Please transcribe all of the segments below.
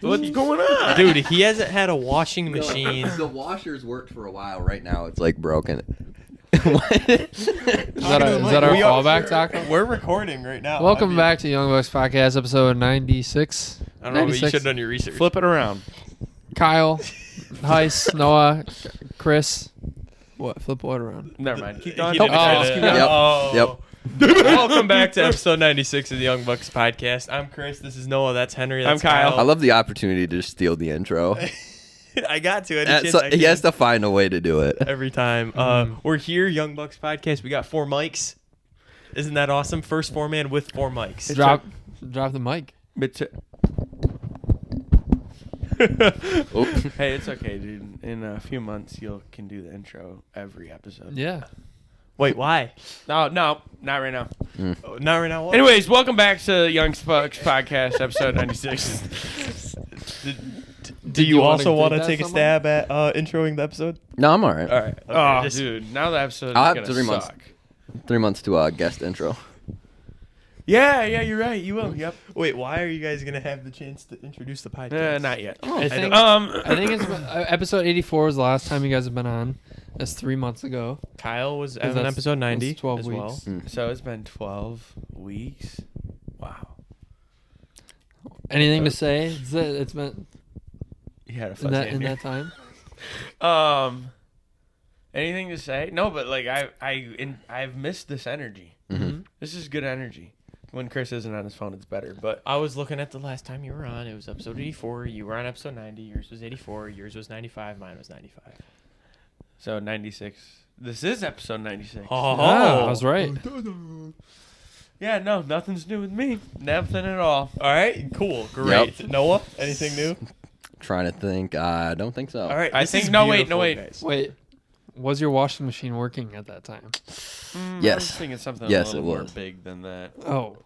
What's going on? Dude, he hasn't had a washing machine. The washers worked for a while. Right now, it's like broken. Is that our fallback, Taco? We're recording right now. Welcome back to Young Bucks Podcast, episode 96. I don't know, but you should have done your research. Flip it around. Kyle, Heis, Noah, Chris. What? Flip what around? Never mind. Keep He going. didn't Oh, edit. Yep. Oh. Welcome back to episode 96 of the Young Bucks Podcast. I'm Chris. This is Noah. That's Henry. That's I'm Kyle. I love the opportunity to just steal the intro. I got to. I had a chance He has to find a way to do it. every time. We're here, Young Bucks Podcast. We got 4 mics. Isn't that awesome? First 4-man with 4 mics. Drop the mic. Hey, it's okay, dude. In a few months, you can do the intro every episode. Yeah. Wait, why? No, not right now. Oh, not right now. What? Anyways, welcome back to Young Bucks Podcast, episode 96. Do you you wanna also want to take that take a stab at introing the episode? No, I'm all right. All right. Okay, Oh, just- dude, now the episode I'll is have gonna 3 months. suck. 3 months to guest intro. Yeah, you're right. You will. Yep. Wait, why are you guys going to have the chance to introduce the podcast? Not yet. I think it's episode 84 was the last time you guys have been on. That's 3 months ago. Kyle was Because on that's- episode 90 that's 12 as weeks. well. So it's been 12 weeks. Wow. Anything to say? It's been You had a in fuzzy that in in here. that time. Anything to say? No, but like I've missed this energy. Mm-hmm. This is good energy. When Chris isn't on his phone, it's better. But I was looking at the last time you were on. It was episode 84. You were on episode 90. Yours was 84. Yours was 95. Mine was 95. so 96. This is episode 96. Oh, Ah, I was right. Yeah, no, nothing's new with me. Nothing at all. All right, cool, great. Noah, anything new? Trying to think. I don't think so. All right, I this think- is no, wait, beautiful, no, wait. guys. Wait, was your washing machine working at that time? I Yes. was thinking something Yes, a little it more was. big than that. Oh,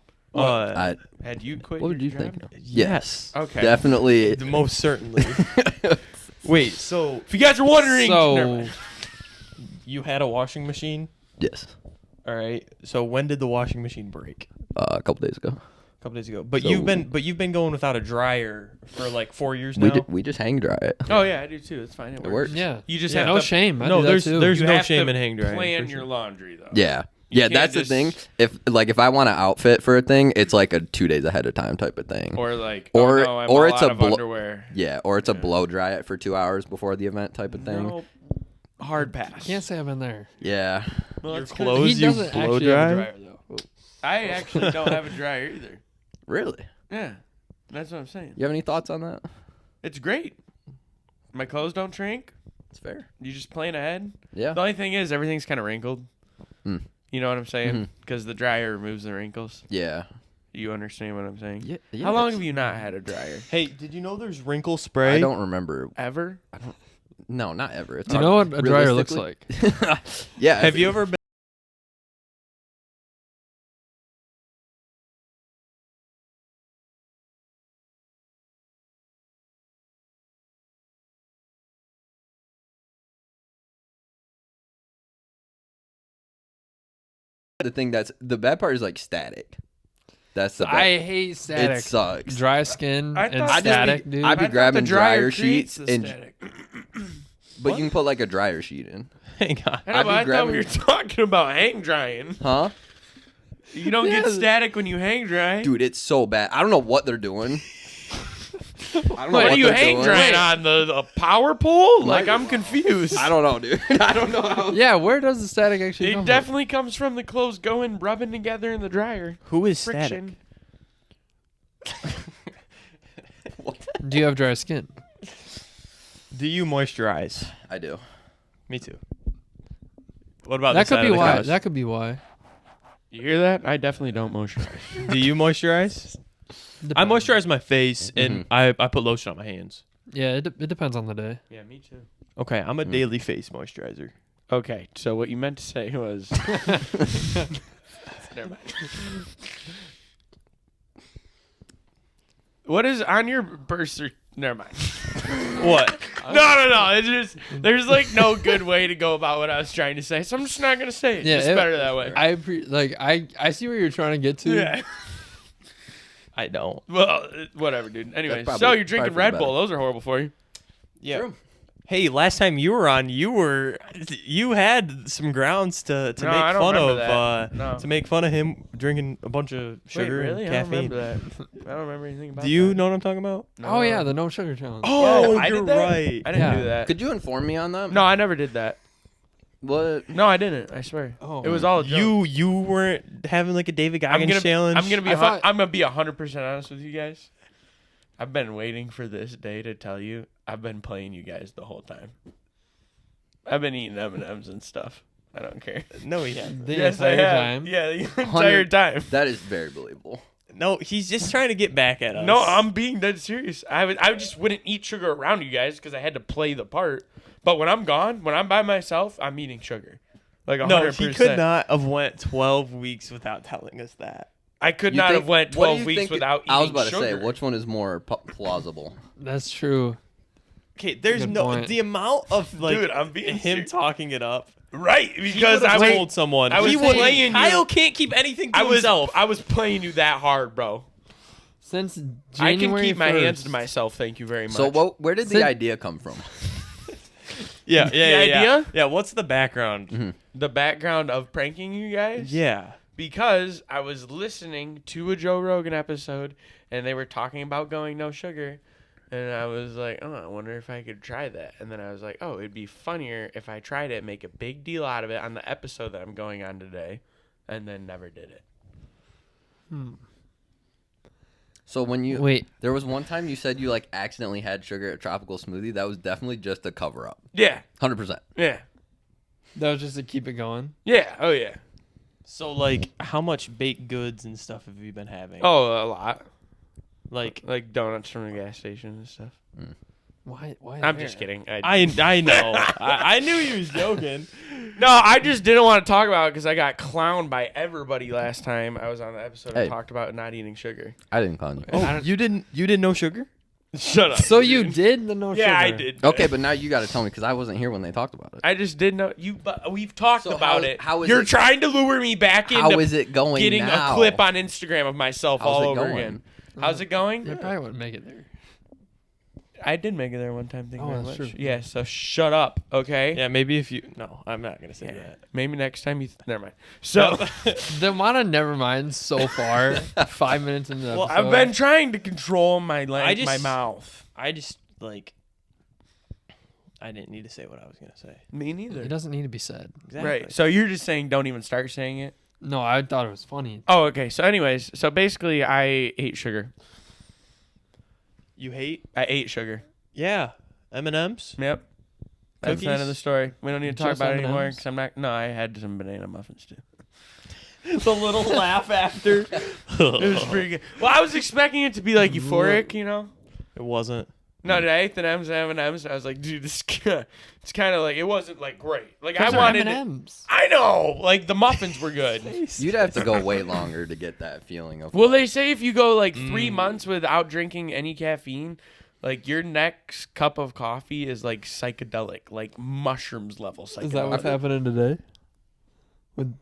Had you quit? What would you your think? job? Yes. Okay. Definitely. Most certainly. Wait, so If you guys are wondering, never so mind. you had a washing machine? Yes. All right. So when did the washing machine break? A couple days ago. A couple days ago. But So- you've been going without a dryer for like 4 years now. We just hang dry it. Oh yeah, I do too. It's fine. It It works. works. yeah, You just Yeah. have no to shame. I No, do that there's too. there's You no have shame to in hang drying. plan for your sure. laundry though. Yeah. You Yeah, can't that's just- the thing. If I want to outfit for a thing, it's like a 2 days ahead of time type of thing. Or like, Or- oh, no, I'm or all it's out a of blo- underwear. Yeah, or it's a Yeah. blow dry it for 2 hours before the event type of thing. No, hard pass. Can't say I've been there. Yeah. Well, Your that's 'cause clothes He you doesn't blow actually dry? have a dryer though. I actually don't have a dryer either. Really? Yeah, that's what I'm saying. You have any thoughts on that? It's great. My clothes don't shrink. It's fair. You just plan ahead. Yeah. The only thing is everything's kind of wrinkled. Mm. You know what I'm saying? Mhm. Because the dryer removes the wrinkles. Yeah. You understand what I'm saying? Yeah. How long have you not had a dryer? Hey, did you know there's wrinkle spray? I don't remember. Ever? No, not ever. It's Do you know what a dryer looks like? Yeah. Have you ever been? The thing that's the bad part is like static. That's the bad. I hate static. It sucks. Dry skin I and thought- I just static, be- dude. I'd be I thought grabbing the dryer dryer creates sheets the and- static. But you can put like a dryer sheet in. Hang on. I know, I'd but be I thought grabbing- we were talking about hang drying. Huh? You don't get Yeah. static when you hang dry. Dude, it's so bad. I don't know what they're doing. I don't know what what are you they're hang doing. drying on? The power pole? Like, I'm confused. I don't know, dude. I don't know how. Yeah, where does the static actually come It definitely comes from the clothes going rubbing together in the dryer. Who is Friction. from? Do you have dry skin? Do you moisturize? I do. Me too. What about That this could side be of the why. couch? That could be why. You hear that? I definitely don't moisturize. Do you moisturize? I Depends. moisturize my face and I put lotion on my hands. Yeah, it depends on the day. Yeah, me too. Okay, I'm a daily face moisturizer. Okay, so what you meant to say was... Never mind. What is on your birth certificate? Never mind. What? No. It's just there's like no good way to go about what I was trying to say, so I'm just not gonna say it. Yeah, It's it- better that way. I see where you're trying to get to. Yeah. I don't. Well, whatever, dude. Anyway, probably- so you're drinking probably for the Red Bull. Those are horrible for you. Yeah. True. Hey, last time you were on, you had some grounds to No, make I don't fun remember of that. No. to make fun of him drinking a bunch of sugar Wait, really? and I don't caffeine. remember that. I don't remember anything about Do you that. know what I'm talking about? Oh yeah, the no sugar challenge. Oh, I you're did that? right. I didn't Yeah. do that. Could you inform me on that? No, I never did that. What? No, I didn't. I swear. Oh. It was all a joke. You weren't having like a David I'm Goggins gonna, challenge. I'm gonna be. I thought- I'm gonna be 100% honest with you guys. I've been waiting for this day to tell you. I've been playing you guys the whole time. I've been eating M&Ms and stuff. I don't care. No, he hasn't. The Yes, I entire have. time. Yeah, the entire 100 time. That is very believable. No, he's just trying to get back at us. No, I'm being dead serious. I just wouldn't eat sugar around you guys because I had to play the part. But when I'm gone, when I'm by myself, I'm eating sugar. Like 100%. No, he could not have went 12 weeks without telling us that. I could You not think- have went what do 12 you weeks think- without eating I was about to sugar. say, which one is more plausible? That's true. Okay, there's Good no point. the amount of like Dude, I'm being him serious. talking it up. Right, He because would've I told was someone. I was He would- playing you. Kyle can't keep anything to himself. I was playing you that hard, bro. Since I can January keep my hands 1st. to myself. Thank you very much. So where did the Sin- idea come from? yeah, The idea? Yeah, what's the background? The background of pranking you guys? Yeah. Because I was listening to a Joe Rogan episode and they were talking about going no sugar. And I was like, oh, I wonder if I could try that. And then I was like, oh, it'd be funnier if I tried it, make a big deal out of it on the episode that I'm going on today, and then never did it. So when you Wait. there was one time you said you like accidentally had sugar at tropical smoothie. That was definitely just a cover up. Yeah. 100%. Yeah. That was just to keep it going. Yeah. Oh, yeah. So like, how much baked goods and stuff have you been having? Oh, a lot. like Like donuts from the gas station and stuff. Why? I'm there? just kidding. I know. I knew he was joking. No, I just didn't want to talk about it because I got clowned by everybody last time I was on the episode Hey. and talked about not eating sugar. I didn't call you. Oh, you didn't know sugar? Shut up. So you did the no sugar? Yeah, I did. Okay, but now you got to tell me because I wasn't here when they talked about it. I just didn't know you. But we've talked So about how- it. how is You're it- trying to lure me back into How is it going getting now? a clip on Instagram of myself How's all it over going? again. How's it going? I probably wouldn't make it there. I did make it there one time. Thank you Oh, very that's much. true. Yeah. So shut up, okay? Yeah, maybe if you. No, I'm not gonna say Yeah. that. Maybe next time you. Never mind. So The amount of never mind so far. 5 minutes into the Well, episode. I've been trying to control my I just- my mouth. I just like. I didn't need to say what I was gonna say. Me neither. It doesn't need to be said. Exactly. Right. So you're just saying don't even start saying it. No, I thought it was funny. Oh, okay. So, anyways, so basically, I ate sugar. You hate? I ate sugar. Yeah. M&M's. Yep. That's the end of the Cookies? story. We don't need to talk Just about it anymore M&Ms? because I'm not. No, I had some banana muffins too. The little laugh after. It was pretty good. Well, I was expecting it to be like euphoric, you know. It wasn't. No, dude, I ate the M&Ms and M&Ms. I was like, dude, this. It's kind of like it wasn't like great. Like I Those are wanted. M&Ms. I know. Like the muffins were good. You'd have to go way longer to get that feeling of. Well, they say if you go like 3 months without drinking any caffeine, like your next cup of coffee is like psychedelic, like mushrooms level psychedelic. Is that what's happening today?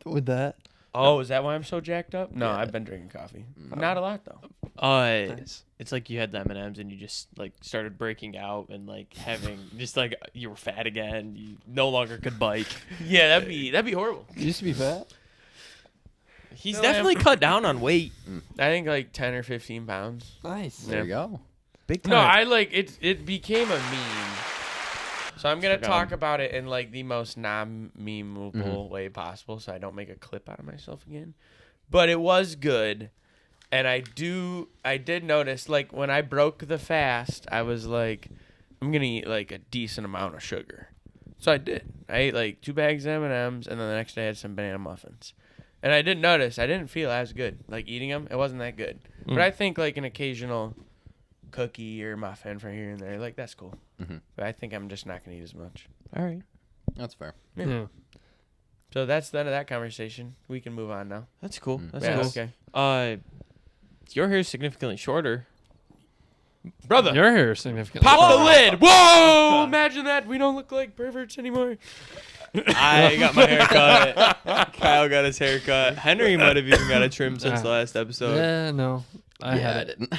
With that? Oh, is that why I'm so jacked up? No, I've been drinking coffee. Not a lot though. Nice. It's like you had the M&Ms and you just like started breaking out and like having just like you were fat again. You no longer could bike. Yeah, that'd be horrible. You used to be fat? He's No, definitely cut down on weight. I think like 10 or 15 pounds. Nice. There you go. Big time. No, I like it. It became a meme. So I'm gonna Forgot. talk about it in like the most non-memeable way possible, so I don't make a clip out of myself again. But it was good, and I did notice like when I broke the fast, I was like, I'm gonna eat like a decent amount of sugar. So I did. I ate like 2 bags of M&Ms, and then the next day I had some banana muffins. And I did notice I didn't feel as good like eating them. It wasn't that good. But I think like an occasional cookie or muffin from here and there, like that's cool. But I think I'm just not gonna eat as much. All right. That's fair. Yeah. So that's the end of that conversation. We can move on now. That's cool. That's Yeah, cool. okay. Your hair is significantly shorter. Brother, Your hair is significantly pop the shorter. lid. Whoa! Imagine that. We don't look like perverts anymore. I got my hair cut. Kyle got his hair cut. Henry might have even got a trim since the last episode. Yeah, no. I I had it. didn't.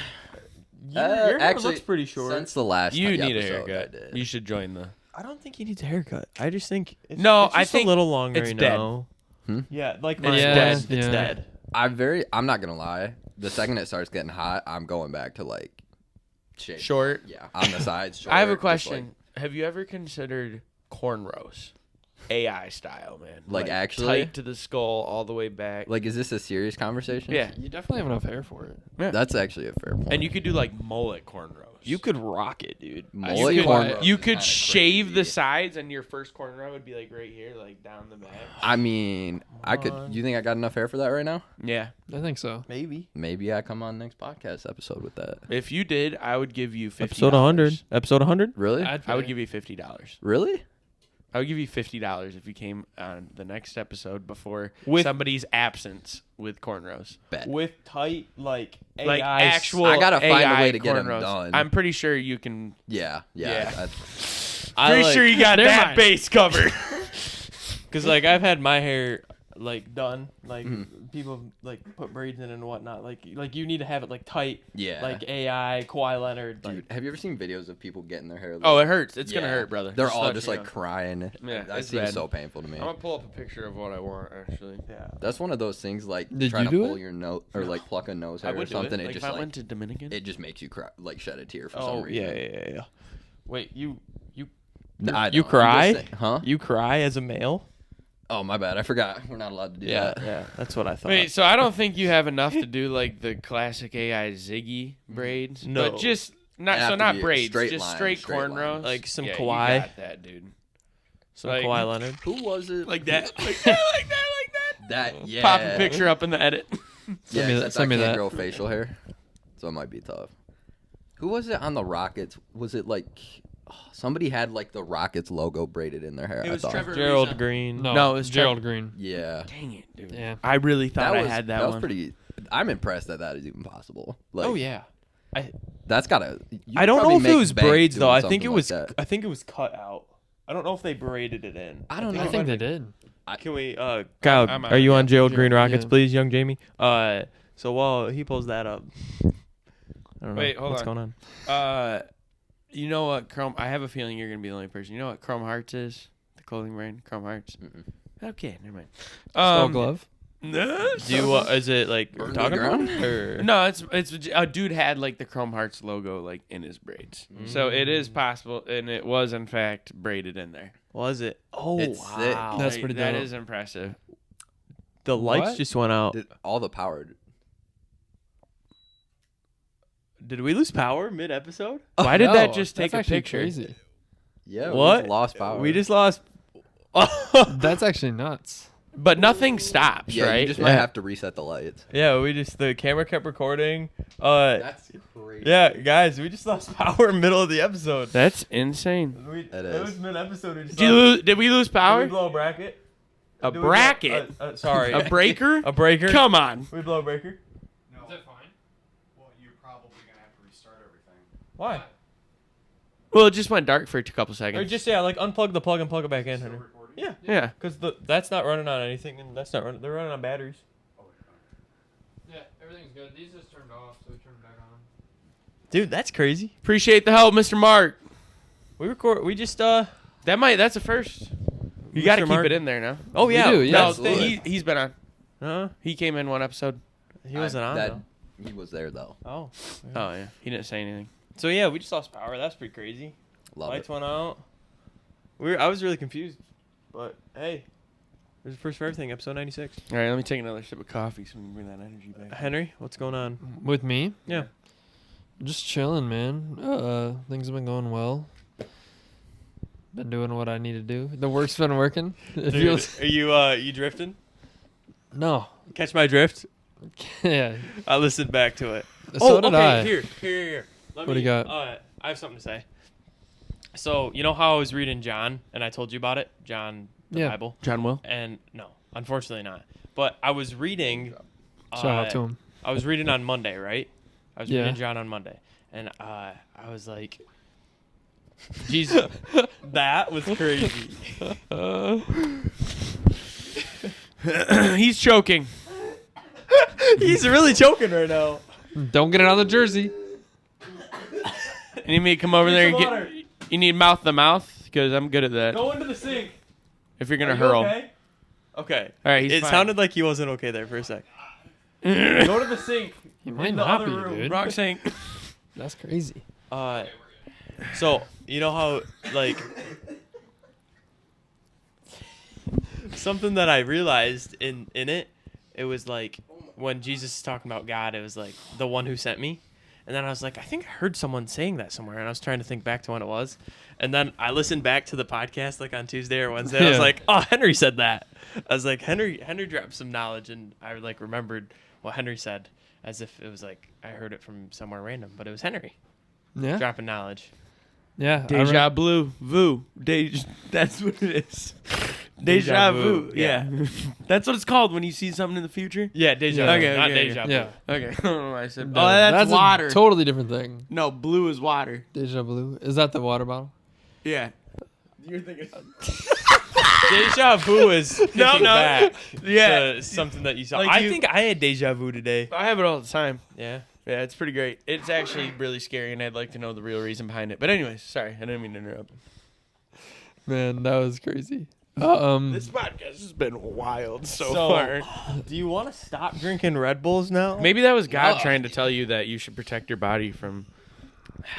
Your hair actually, looks pretty short. Since the last You need a episode, I haircut. did. You should join the. I don't think he needs a haircut. I just think it's, No, it's just I think a little longer it's now. Hmm? Yeah, like It's mine's dead. dead. It's Yeah. dead. I'm not gonna lie. The second it starts getting hot, I'm going back to like shape. Short. Yeah, on the sides. Short, I have a just, question. Have you ever considered cornrows? AI style, man. Like actually? tight to the skull all the way back. Like, is this a serious conversation? Yeah. You definitely have enough hair for it. That's actually a fair point. And you could do like mullet cornrows. You could rock it, dude. mullet you could, cornrows you is could kinda shave the crazy. sides, and your first cornrow would be like right here, like down the back. I mean, I could. on. You think I got enough hair for that right now? Yeah. I think so. Maybe. Maybe I come on next podcast episode with that. If you did, I would give you $50. Episode 100. Episode 100. Really? I would give you $50. Really? I would give you $50 if you came on the next episode before With- somebody's absence with cornrows. Bet. With tight, like, Like AI actual I gotta find a AI way to get 'em cornrows. done. I'm pretty sure you can. Yeah. Yeah. I Sure you got Never that mind. base covered. Because, like, I've had my hair, like, done. Like, Mhm. people, like, put braids in and whatnot. Like, you need to have it, like, tight. Yeah. Like, AI, Kawhi Leonard. Dude, Like, have you ever seen videos of people getting their hair? Oh, it hurts. It's Yeah. gonna hurt, brother. They're all let just you like know. crying. Yeah, that it's seems bad. so painful to me. I'm gonna pull up a picture of what I want actually. yeah. That's one of those things like Did trying you to do pull it? your nose or like pluck a nose I hair or would do something. it. It Like just if I like went to Dominican. it just makes you cry, like shed a tear for Oh, some reason. yeah. Wait, you I you don't. I'm cry? just saying- huh? you cry as a male? Oh my bad. I forgot. We're not allowed to do Yeah, that. yeah. That's what I thought. Wait, so I don't think you have enough to do like the classic AI Ziggy braids. No. But just not Have so to not be braids, straight just line, straight straight cornrows. line. Like some yeah, Kawhi? You got that, dude. Some like- Kawhi Leonard. Who was it? Like that. Like that, like that, like that. That. Yeah. Pop a picture up in the edit. Yeah, me that- except send I me can't that. grow facial hair, so it might be tough. Who was it on the Rockets? Was it like somebody had like the Rockets logo braided in their hair? It I was thought. Trevor Gerald Ariza. Green. No, it was Gerald Green. Yeah. Dang it, dude. Yeah. I really thought was, I had that was one. pretty. I'm impressed that is even possible. Like, Oh yeah. that's gotta. you I don't probably know if it make was bank braids doing though. I think something it was. like that. I think it was cut out. I don't know if they braided it in. I don't I know. think they did. Can we? Kyle, I'm out. are you on Yeah. Gerald Green Rockets, Yeah. please, young Jamie? So while he pulls that up, I don't know Wait, hold what's on. going on. You know what, Chrome? I have a feeling you're gonna be the only person. You know what Chrome Hearts is? The clothing brand, Chrome Hearts. Mm-mm. Okay, never mind. Skull glove. No, Do you? Is it like Burn we're the talking about? ground? Or no, it's a dude had like the Chrome Hearts logo like in his braids, so it is possible, and it was in fact braided in there. was it? Oh It's sick. wow! That's pretty That dope. is impressive. The lights What? just went out. All the power. Did we lose power mid episode? Why did No, that just take that's a actually picture? Crazy. Yeah. What? We lost power. We just lost. That's actually nuts. But nothing stops, Yeah. right? You just might Yeah. have to reset the lights. Yeah, the camera kept recording. That's crazy. Yeah, guys, we just lost power in the middle of the episode. That's insane. It It is. was mid episode. We just Did we lose Did power? we blow a bracket? A Did we blow- bracket? Sorry. A breaker? A breaker? Come on. We blow a breaker? No. Is that fine? Well, you're probably gonna have to restart everything. Why? Well, it just went dark for a couple Or seconds. just, like, unplug the plug and plug it back in, Still Hunter. recording? Yeah. Yeah. Because that's not running on anything, and that's not running. They're running on batteries. Oh, okay. Yeah, everything's good. These just turned off, so we turned it back on. Dude, that's crazy. Appreciate the help, Mr. Mark. We just, That's a first. You got to Mr. keep Mark? it in there now. Oh, We yeah. do, yeah. No, absolutely. he's been on. Huh? He came in one episode. He wasn't on, though. He was there though. Oh. Oh, yeah. He didn't say anything. So, yeah, we just lost power. That's pretty crazy. Love Lights it. went out. I was really confused. But, hey. There's the first for everything, episode 96. All right, let me take another sip of coffee so we can bring that energy back. Henry, what's going on? With me? Yeah. Just chilling, man. Things have been going well. Been doing what I need to do. The work's been working. It Dude, feels are you drifting? no. Catch my drift? Yeah. I listened back to it. So did I. Here. What do you got? I have something to say. So, you know how I was reading John, and I told you about it? John, the Yeah. Bible? John Will? And no, unfortunately not. But I was reading. Shout out to him. I was reading on Monday, right? I was Yeah. reading John on Monday, and I was like, Jesus, that was crazy. He's choking. He's really choking right now. Don't get it on the jersey. You need me to come over there and some get... water. You need mouth to mouth? Because I'm good at that. Go into the sink. If you're going Are to you hurl. okay? Okay. All right, he's It fine. sounded like he wasn't okay there for a sec. Go to the sink. He might In the not other be, room. dude. Rock saying... That's crazy. So you know how like something that I realized in it was like when Jesus is talking about God, it was like the one who sent me, and then I was like, I think I heard someone saying that somewhere, and I was trying to think back to when it was, and then I listened back to the podcast like on Tuesday or Wednesday. I was Yeah. like, oh, Henry said that. I was like, Henry dropped some knowledge, and I like remembered what Henry said as if it was like I heard it from somewhere random, but it was Henry Yeah. dropping knowledge. Yeah. Deja blue. Vu. That's what it is. Deja vu. Yeah. That's what it's called when you see something in the future. Yeah, deja Yeah. vu, Okay, not okay, deja vu. Yeah. Okay. I don't know why I said... No, Oh, that's water. a totally different thing. No, blue is water. Deja blue. Is that the water bottle? Yeah. You're thinking... Deja vu is thinking back Yeah. to something that you saw. Like I you- think I had deja vu today. I have it all the time. Yeah. Yeah, it's pretty great. It's actually really scary, and I'd like to know the real reason behind it. But anyways, sorry. I didn't mean to interrupt. Man, that was crazy. This podcast has been wild so far. Do you want to stop drinking Red Bulls now? Maybe that was God No. trying to tell you that you should protect your body from...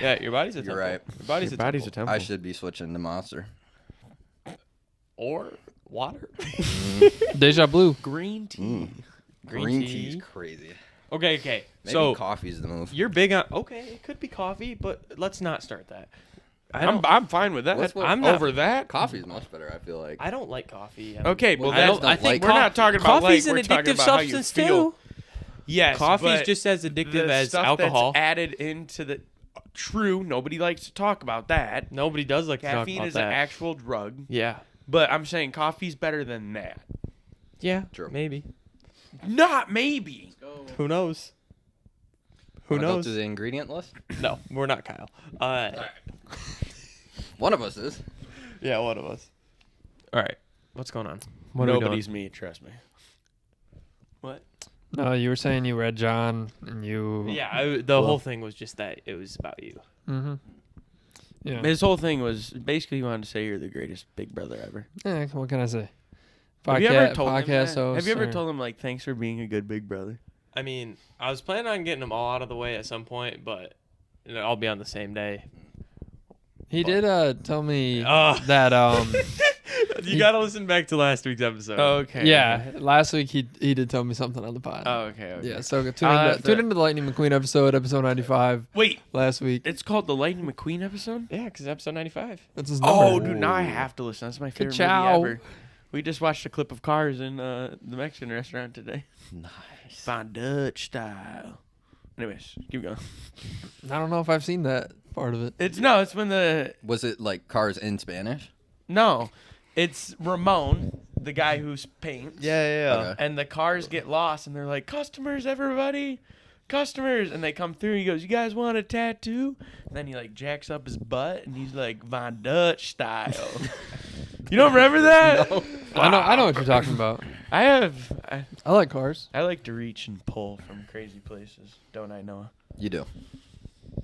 Yeah, your body's a You're temple. right. Your body's Your a body's a temple. temple. I should be switching to Monster. Or water. Deja blue. Green tea. Mm. Green Green tea. tea's crazy. Okay. Maybe So coffee's the move. you're big on. Okay, it could be coffee, but let's not start that. I'm fine with that. What's what- I'm not- over that. Coffee's much better, I feel like. I don't like coffee. Okay, Well, but I that's, don't like we're not talking about coffee's like, an we're talking addictive about how you substance feel. too. Yes, Coffee is but just as addictive the as stuff alcohol. That's added into the true. Nobody likes to talk about that. Nobody does like to talk Caffeine about is that. an actual drug, Yeah. but I'm saying coffee's better than that. Yeah. True. Maybe. Not maybe. Who knows? Who Wanna go knows? to the ingredient list? No, we're not Kyle. One of us is. Yeah, one of us. All right. What's going on? What are we doing? Nobody's me. Trust me. What? No, you were saying you read John and you. Yeah, the whole thing was just that it was about you. Mm-hmm. Yeah. His whole thing was basically he wanted to say you're the greatest big brother ever. Yeah, what can I say? Have you ever told him podcast that? host. Have you ever or- told him like thanks for being a good big brother? I mean, I was planning on getting them all out of the way at some point, but I'll be on the same day. He did tell me Ugh. that You got to listen back to last week's episode. Okay. yeah, last week he did tell me something on the pod. Oh, okay. Yeah, so tune have into, to- tune into the Lightning McQueen episode 95 Wait, last week. it's called the Lightning McQueen episode? Yeah, because episode 95. That's his number. Oh, dude, now I have to listen. That's my favorite movie Ka-chow. ever. We just watched a clip of Cars in the Mexican restaurant today. Nice. Fine Dutch style. Anyways, keep going. I don't know if I've seen that part of it. It's when the Was it like Cars in Spanish? no, it's Ramon, the guy who paints. Yeah. Okay. And the cars get lost, and they're like, "Customers, everybody, customers!" And they come through. And he goes, "You guys want a tattoo?" And then he like jacks up his butt, and he's like, "Von Dutch style." You don't remember that? No. I know what you're talking about. I like Cars. like to reach and pull from crazy places, don't I, Noah? You do.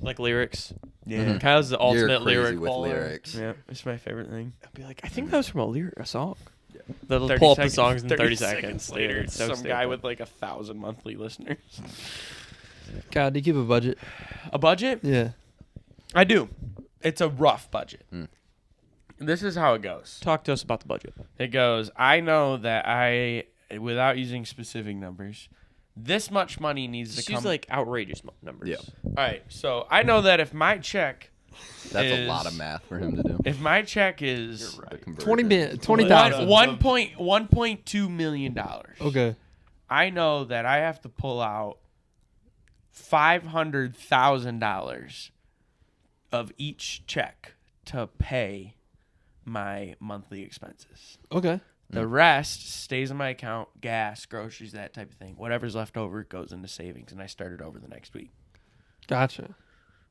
Like lyrics. Yeah. Mhm. Kyle's the You're ultimate crazy lyric with puller. lyrics. Yeah, it's my favorite thing. I'd be like, I think that was from a song. They'll 30 pull up the seconds- songs in 30 seconds seconds later. It's so Some guy stupid. with like 1,000 monthly listeners. God, do you keep a budget? A budget? Yeah. I do. It's a rough budget. Mm. This is how it goes. Talk to us about the budget. It goes, I know that without using specific numbers, this much money needs Just to use come. like outrageous numbers. Yeah. All right, so I know that if my check That's is- a lot of math for him to do. If my check is The conversion. 20,000. 1.2 million dollars, Okay. I know that I have to pull out $500,000 of each check to pay my monthly expenses. Okay. The rest stays in my account, gas, groceries, that type of thing. Whatever's left over goes into savings, and I start it over the next week. Gotcha.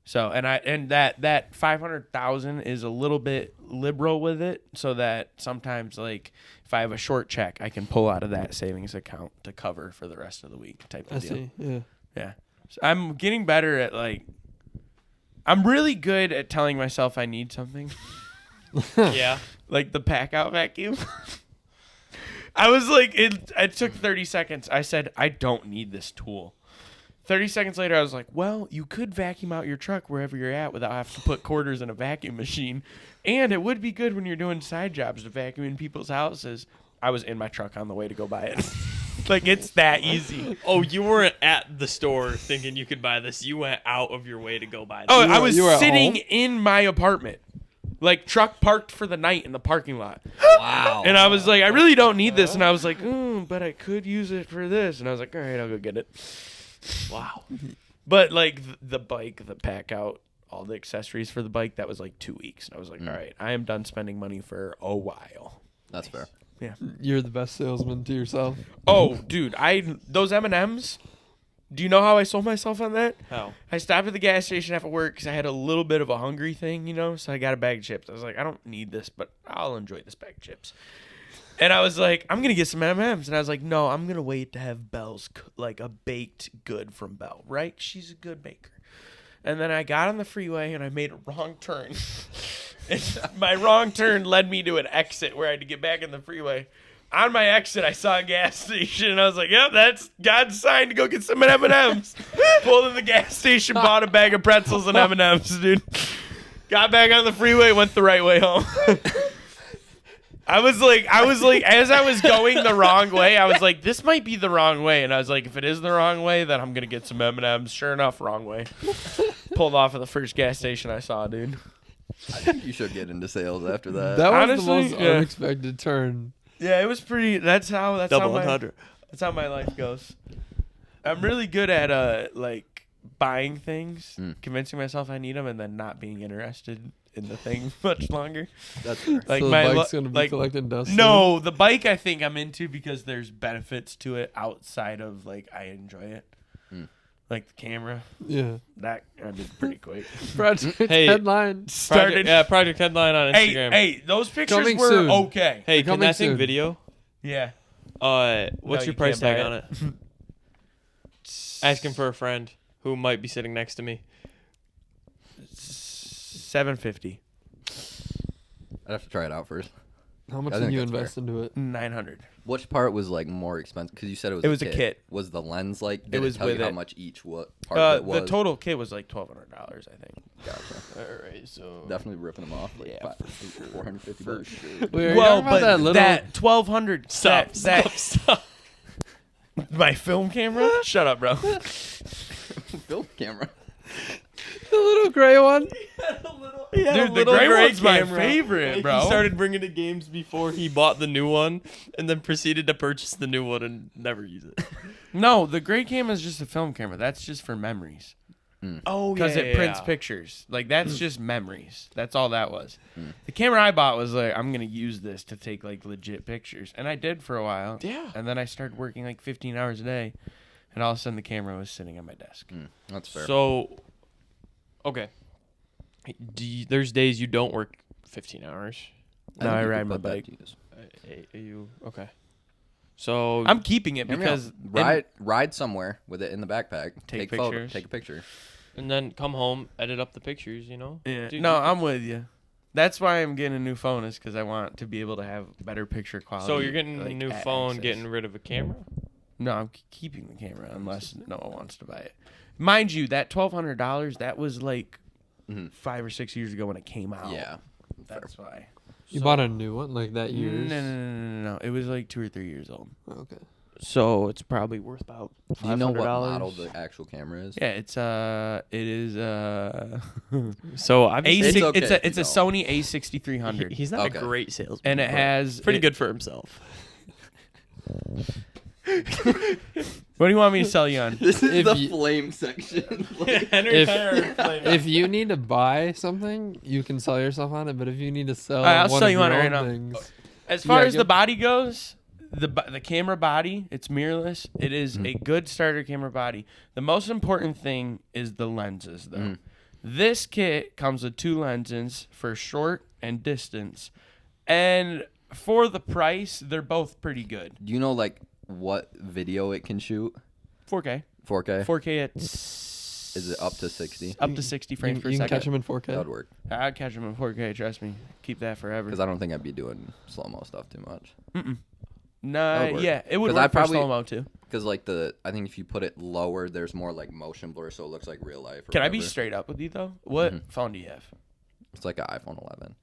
So and that 500,000 is a little bit liberal with it, so that sometimes like if I have a short check, I can pull out of that savings account to cover for the rest of the week type of I deal. see. Yeah. Yeah. So I'm getting better at like. I'm really good at telling myself I need something. Yeah. Like the pack out vacuum. I was like, it took 30 seconds. I said, I don't need this tool. 30 seconds later, I was like, well, you could vacuum out your truck wherever you're at without having to put quarters in a vacuum machine. And it would be good when you're doing side jobs to vacuum in people's houses. I was in my truck on the way to go buy it. Like, it's that easy. Oh, you weren't at the store thinking you could buy this. You went out of your way to go buy this. Oh, You I were- was you were at sitting home? in my apartment. Like, truck parked for the night in the parking lot. Wow. And I was like, I really don't need this. And I was like, but I could use it for this. And I was like, all right, I'll go get it. Wow. But like the bike, the pack out, all the accessories for the bike, that was like 2 weeks. And I was like, all right, I am done spending money for a while. That's fair. You're the best salesman to yourself. Oh, dude, those M&Ms. Do you know how I sold myself on that? How? I stopped at the gas station after work because I had a little bit of a hungry thing, so I got a bag of chips. I was like, I don't need this, but I'll enjoy this bag of chips. And I was like, I'm going to get some M&Ms. And I was like, no, I'm going to wait to have Belle's, like a baked good from Belle, right? She's a good baker. And then I got on the freeway and I made a wrong turn. And my wrong turn led me to an exit where I had to get back in the freeway. On my exit, I saw a gas station, and I was like, yep, that's God's sign to go get some M&Ms. Pulled in the gas station, bought a bag of pretzels and M&Ms, dude. Got back on the freeway, went the right way home. I was like, as I was going the wrong way, I was like, this might be the wrong way. And I was like, if it is the wrong way, then I'm going to get some M&Ms. Sure enough, wrong way. Pulled off at the first gas station I saw, dude. I think you should get into sales after that. That was honestly, the most yeah. unexpected turn. Yeah, it was pretty. That's how Double my, 100. that's how my life goes. I'm really good at like buying things, convincing myself I need them, and then not being interested in the thing much longer. That's fair. Like so the my bike's gonna be like collecting dust. no, the bike I think I'm into because there's benefits to it outside of like I enjoy it. Like the camera, Yeah. that I did pretty quick. Project Hey. headline. Started. Project headline on Hey, Instagram. hey, those pictures Coming were soon. okay. Hey, can Coming that thing soon. video? Yeah. What's No, your you price can't tag buy on it? Asking for a friend who might be sitting next to me. $750. I'd have to try it out first. How much I did think you that's fair. invest into it? $900. Which part was like more expensive? Because you said it was. It was a kit. Was the lens like? Did It was tell you with how it. much each what part of it was? The total kit was like $1,200, I think. Gotcha. All right, so Definitely ripping them off. Like Yeah, $450. Wait, are you Well, talking about but that little that 1,200. stop, that stop. my film camera. Shut up, bro. Film camera. the little gray one? Dude, the gray one's my favorite, bro. He started bringing it games before he bought the new one, and then proceeded to purchase the new one and never use it. No, the gray camera is just a film camera. That's just for memories. Oh, Because it prints pictures. Like, that's just memories. That's all that was. The camera I bought was like, I'm going to use this to take, like, legit pictures. And I did for a while. Yeah. And then I started working, like, 15 hours a day. And all of a sudden, the camera was sitting on my desk. That's fair. So, okay. There's days you don't work 15 hours. No, I think you ride could my put that bike. to use. Are you okay? So I'm keeping it Hear me out. because ride somewhere with it in the backpack. Take photo, pictures. take a picture. and then come home, edit up the pictures. You know. Yeah. Dude, No, I'm with you. That's why I'm getting a new phone is because I want to be able to have better picture quality. So you're getting a like, new at phone, access. getting rid of a camera. No, I'm keeping the camera unless no one wants to buy it. Mind you, that $1,200 that was like 5 or 6 years ago when it came out. Yeah. That's why. You bought a new one like that No, year's? no. It was like 2 or 3 years old. Okay. So it's probably worth about $500. Do you know what model the actual camera is? Yeah, it is So I've It's okay if it's you a don't. Sony A6300, He's not Okay. a great salesman, and it but has pretty good for himself. What do you want me to sell you on? This is If the you- flame section. If you need to buy something, you can sell yourself on it. But if you need to sell, I'll one sell of you on your it right own now. things, As far Yeah, as the body goes, the camera body, it's mirrorless. It is a good starter camera body. The most important thing is the lenses, though. This kit comes with 2 lenses for short and distance. And for the price, they're both pretty good. Do you know like what video it can shoot? 4K. 4K. 4K at Is it up to 60? Up to 60 frames per You can second. catch them in 4K. That would work. I'd catch them in 4K. Trust me. Keep that forever. Because I don't think I'd be doing slow mo stuff too much. Nah, That would work. yeah, it would 'Cause work I'd for probably- slow mo too. Because like I think if you put it lower, there's more like motion blur, so it looks like real life. Or Can I be whatever. straight up with you though? What phone do you have? It's like an iPhone 11.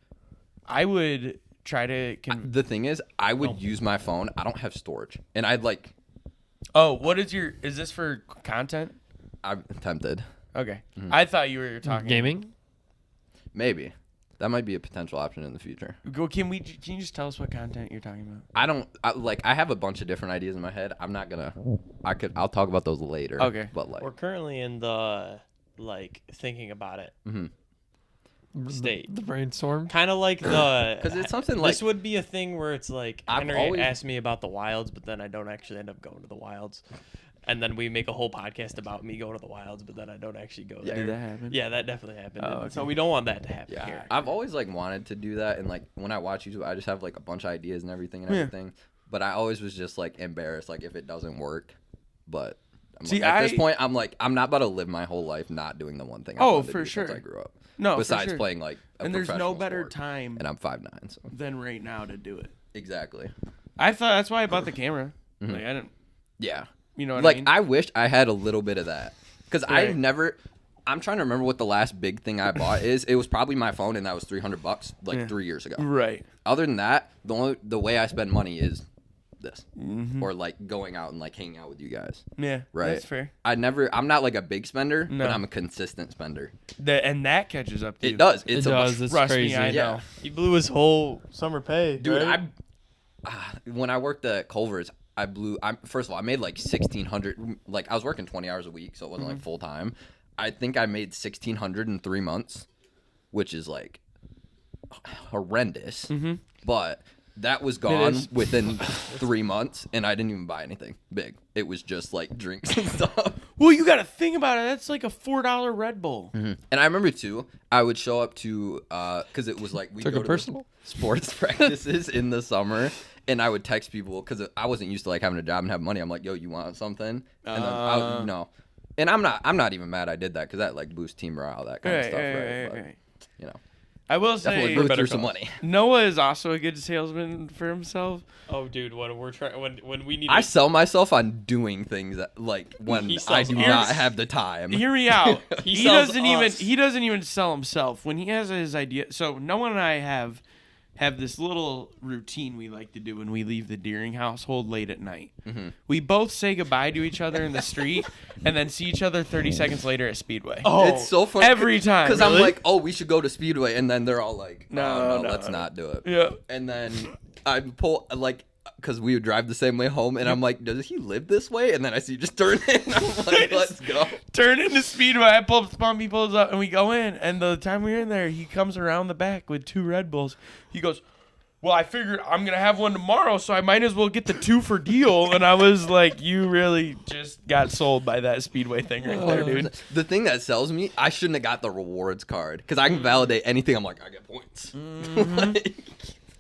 I would try to. The thing is, I would use my phone. I don't have storage, and I'd like. Oh, what is your? Is this for content? I'm tempted. Okay, I thought you were talking Gaming? Maybe that might be a potential option in the future. Go. Can you just tell us what content you're talking about? I have a bunch of different ideas in my head. I'm not gonna. I'll talk about those later. Okay. But like. We're currently in the like thinking about it state. The brainstorm? Kind of like the. Because it's something like. This would be a thing where it's like I've Henry always- asked me about the wilds, but then I don't actually end up going to the wilds. And then we make a whole podcast about me going to the wilds, but then I don't actually go there. Did that happen? Yeah, that definitely happened. Oh, And So okay. we don't want that to happen Yeah, here. I've always like wanted to do that, and like when I watch YouTube, I just have like a bunch of ideas and everything and Yeah. everything. But I always was just like embarrassed, like if it doesn't work. But See, at this I- point, I'm like, I'm not about to live my whole life not doing the one thing. I Oh, wanted to for do since sure. I grew up. No, Besides for sure. playing like, And there's no professional better sport. time And I'm 5'9", so than right now to do it. exactly. I thought that's why I bought the camera. Like I didn't. Yeah, You know what like I mean? I wish I had a little bit of that because Right. I've never. I'm trying to remember what the last big thing I bought is. It was probably my phone, and that was $300 like Yeah. 3 years ago. Right. Other than that, the way I spend money is this, Mm-hmm. or like going out and like hanging out with you guys. Yeah. Right. That's fair. I'm not like a big spender, No. but I'm a consistent spender. And that catches up to you. It does. It It's does. It's Trust crazy. me, I Yeah. know. He blew his whole summer pay. dude. right? When I worked at Culver's, first of all, I made like 1,600. Like I was working 20 hours a week, so it wasn't like full time. I think I made 1,600 in 3 months, which is like horrendous. But that was gone is. within 3 months, and I didn't even buy anything big. It was just like drinks and stuff. Well, you got to think about it. That's like a $4 Red Bull. And I remember too, I would show up to because it was like we Took go it to personal. sports practices in the summer, and I would text people because I wasn't used to like having a job and have money. I'm like, yo, you want something? And then I, and I'm not even mad I did that because that like boosts team morale, that kind of stuff, right? But, you know, I will definitely say blew better through some cause. money. Noah is also a good salesman for himself. Oh, dude, when we're trying, when we need, I sell myself on doing things that, like when He I sells do us. not have the time. Hear me out. He he sells doesn't us. even sell himself. When he has his idea, so Noah and I have this little routine we like to do when we leave the Deering household late at night. We both say goodbye to each other in the street and then see each other 30 seconds later at Speedway. Oh, It's so funny every time, because I'm really? like, oh, we should go to Speedway, and then they're all like, No, no, no, let's no. not do it. Yeah. And then I pull like because we would drive the same way home, and I'm like, does he live this way? And then I see you just turn in. I'm like, let's go. Turn into Speedway. I pull up, Spunky pulls up, and we go in. And the time we're in there, he comes around the back with 2 Red Bulls. He goes, well, I figured I'm going to have one tomorrow, so I might as well get the 2 for deal. And I was like, you really just got sold by that Speedway thing right there, dude. The thing that sells me, I shouldn't have got the rewards card because I can validate anything. I'm like, I get points. Like,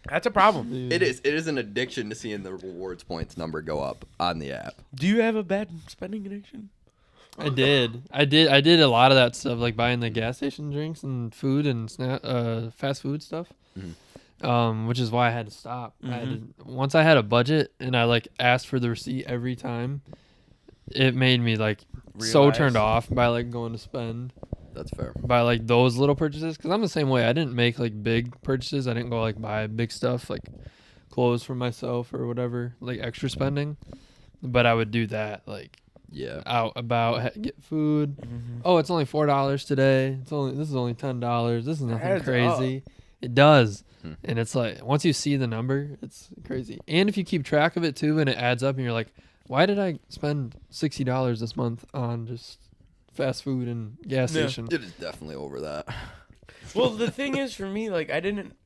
That's a problem. it is an addiction to seeing the rewards points number go up on the app. Do you have a bad spending addiction? I did a lot of that stuff, like buying the gas station drinks and food and fast food stuff. Which is why I had to stop. Once I had a budget and I like asked for the receipt every time, it made me like so Realize. turned off by like going to spend That's fair. by like those little purchases, because I'm the same way. I didn't make like big purchases. I didn't go like buy big stuff like clothes for myself or whatever, like extra spending. But I would do that like Yeah. out about, get food. Oh, it's only $4 today. This is only $10. This is nothing Adds crazy. It does. And it's like once you see the number, it's crazy. And if you keep track of it too, and it adds up, and you're like, why did I spend $60 this month on just fast food and gas Yeah. station? It is definitely over that. Well, the thing is for me, like I didn't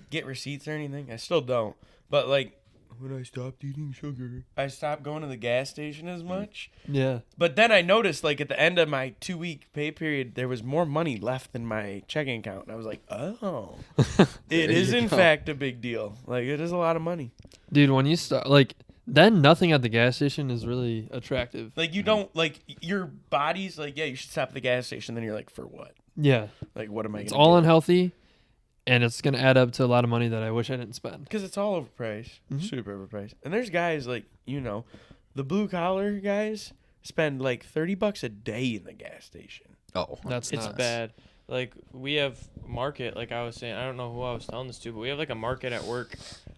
get receipts or anything. I still don't. But like when I stopped eating sugar, I stopped going to the gas station as much. Yeah. But then I noticed, like, at the end of my 2-week pay period, there was more money left in my checking account. And I was like, oh, it is, in fact, a big deal. Like, it is a lot of money. Dude, when you start, like, then nothing at the gas station is really attractive. Like, you don't, like, your body's like, yeah, you should stop at the gas station. Then you're like, for what? Yeah. Like, what am I going It's to all do? unhealthy, and it's going to add up to a lot of money that I wish I didn't spend. Because it's all overpriced. Mhm. Super overpriced. And there's guys, like, you know, the blue-collar guys spend, like, $30 a day in the gas station. Oh, That's It's nuts. bad. Like, we have market, like I was saying, I don't know who I was telling this to, but we have like a market at work,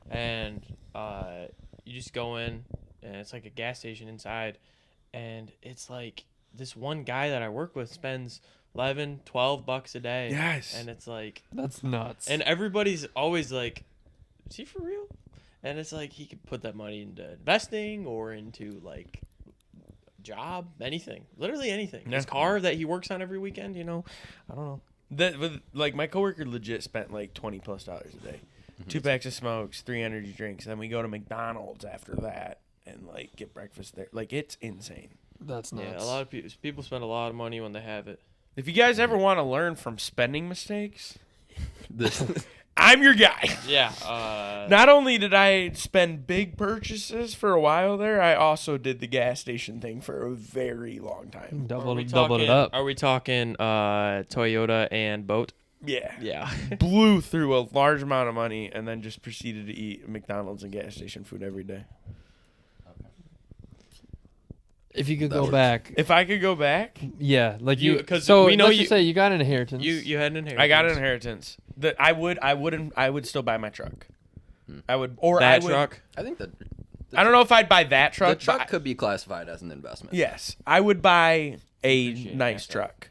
and you just go in, and it's like a gas station inside, and it's like this one guy that I work with spends $11-12 a day. Yes. And it's like, That's nuts. and everybody's always like, is he for real? And it's like he could put that money into investing or into like job, anything, literally anything. Yeah. His car that he works on every weekend, you know, I don't know. Like, my coworker legit spent, like, $20+ a day. 2 packs of smokes, 3 energy drinks. Then we go to McDonald's after that and, like, get breakfast there. Like, it's insane. That's nuts. Yeah, a lot of people spend a lot of money when they have it. If you guys ever want to learn from spending mistakes, this I'm your guy. Yeah. Not only did I spend big purchases for a while there, I also did the gas station thing for a very long time. Doubled it up. Are we talking Toyota and boat? Yeah. Yeah. Blew through a large amount of money and then just proceeded to eat McDonald's and gas station food every day. If you could That go works. back, If I could go back, yeah, like You- you. 'cause So we know let's you- just say you got an inheritance. you had an inheritance. I got an inheritance. That I would still buy my truck. I would, or That I would, truck. I think that I don't know if I'd buy that the truck. truck but could be classified as an investment. yes, I would buy a Appreciate nice that. truck.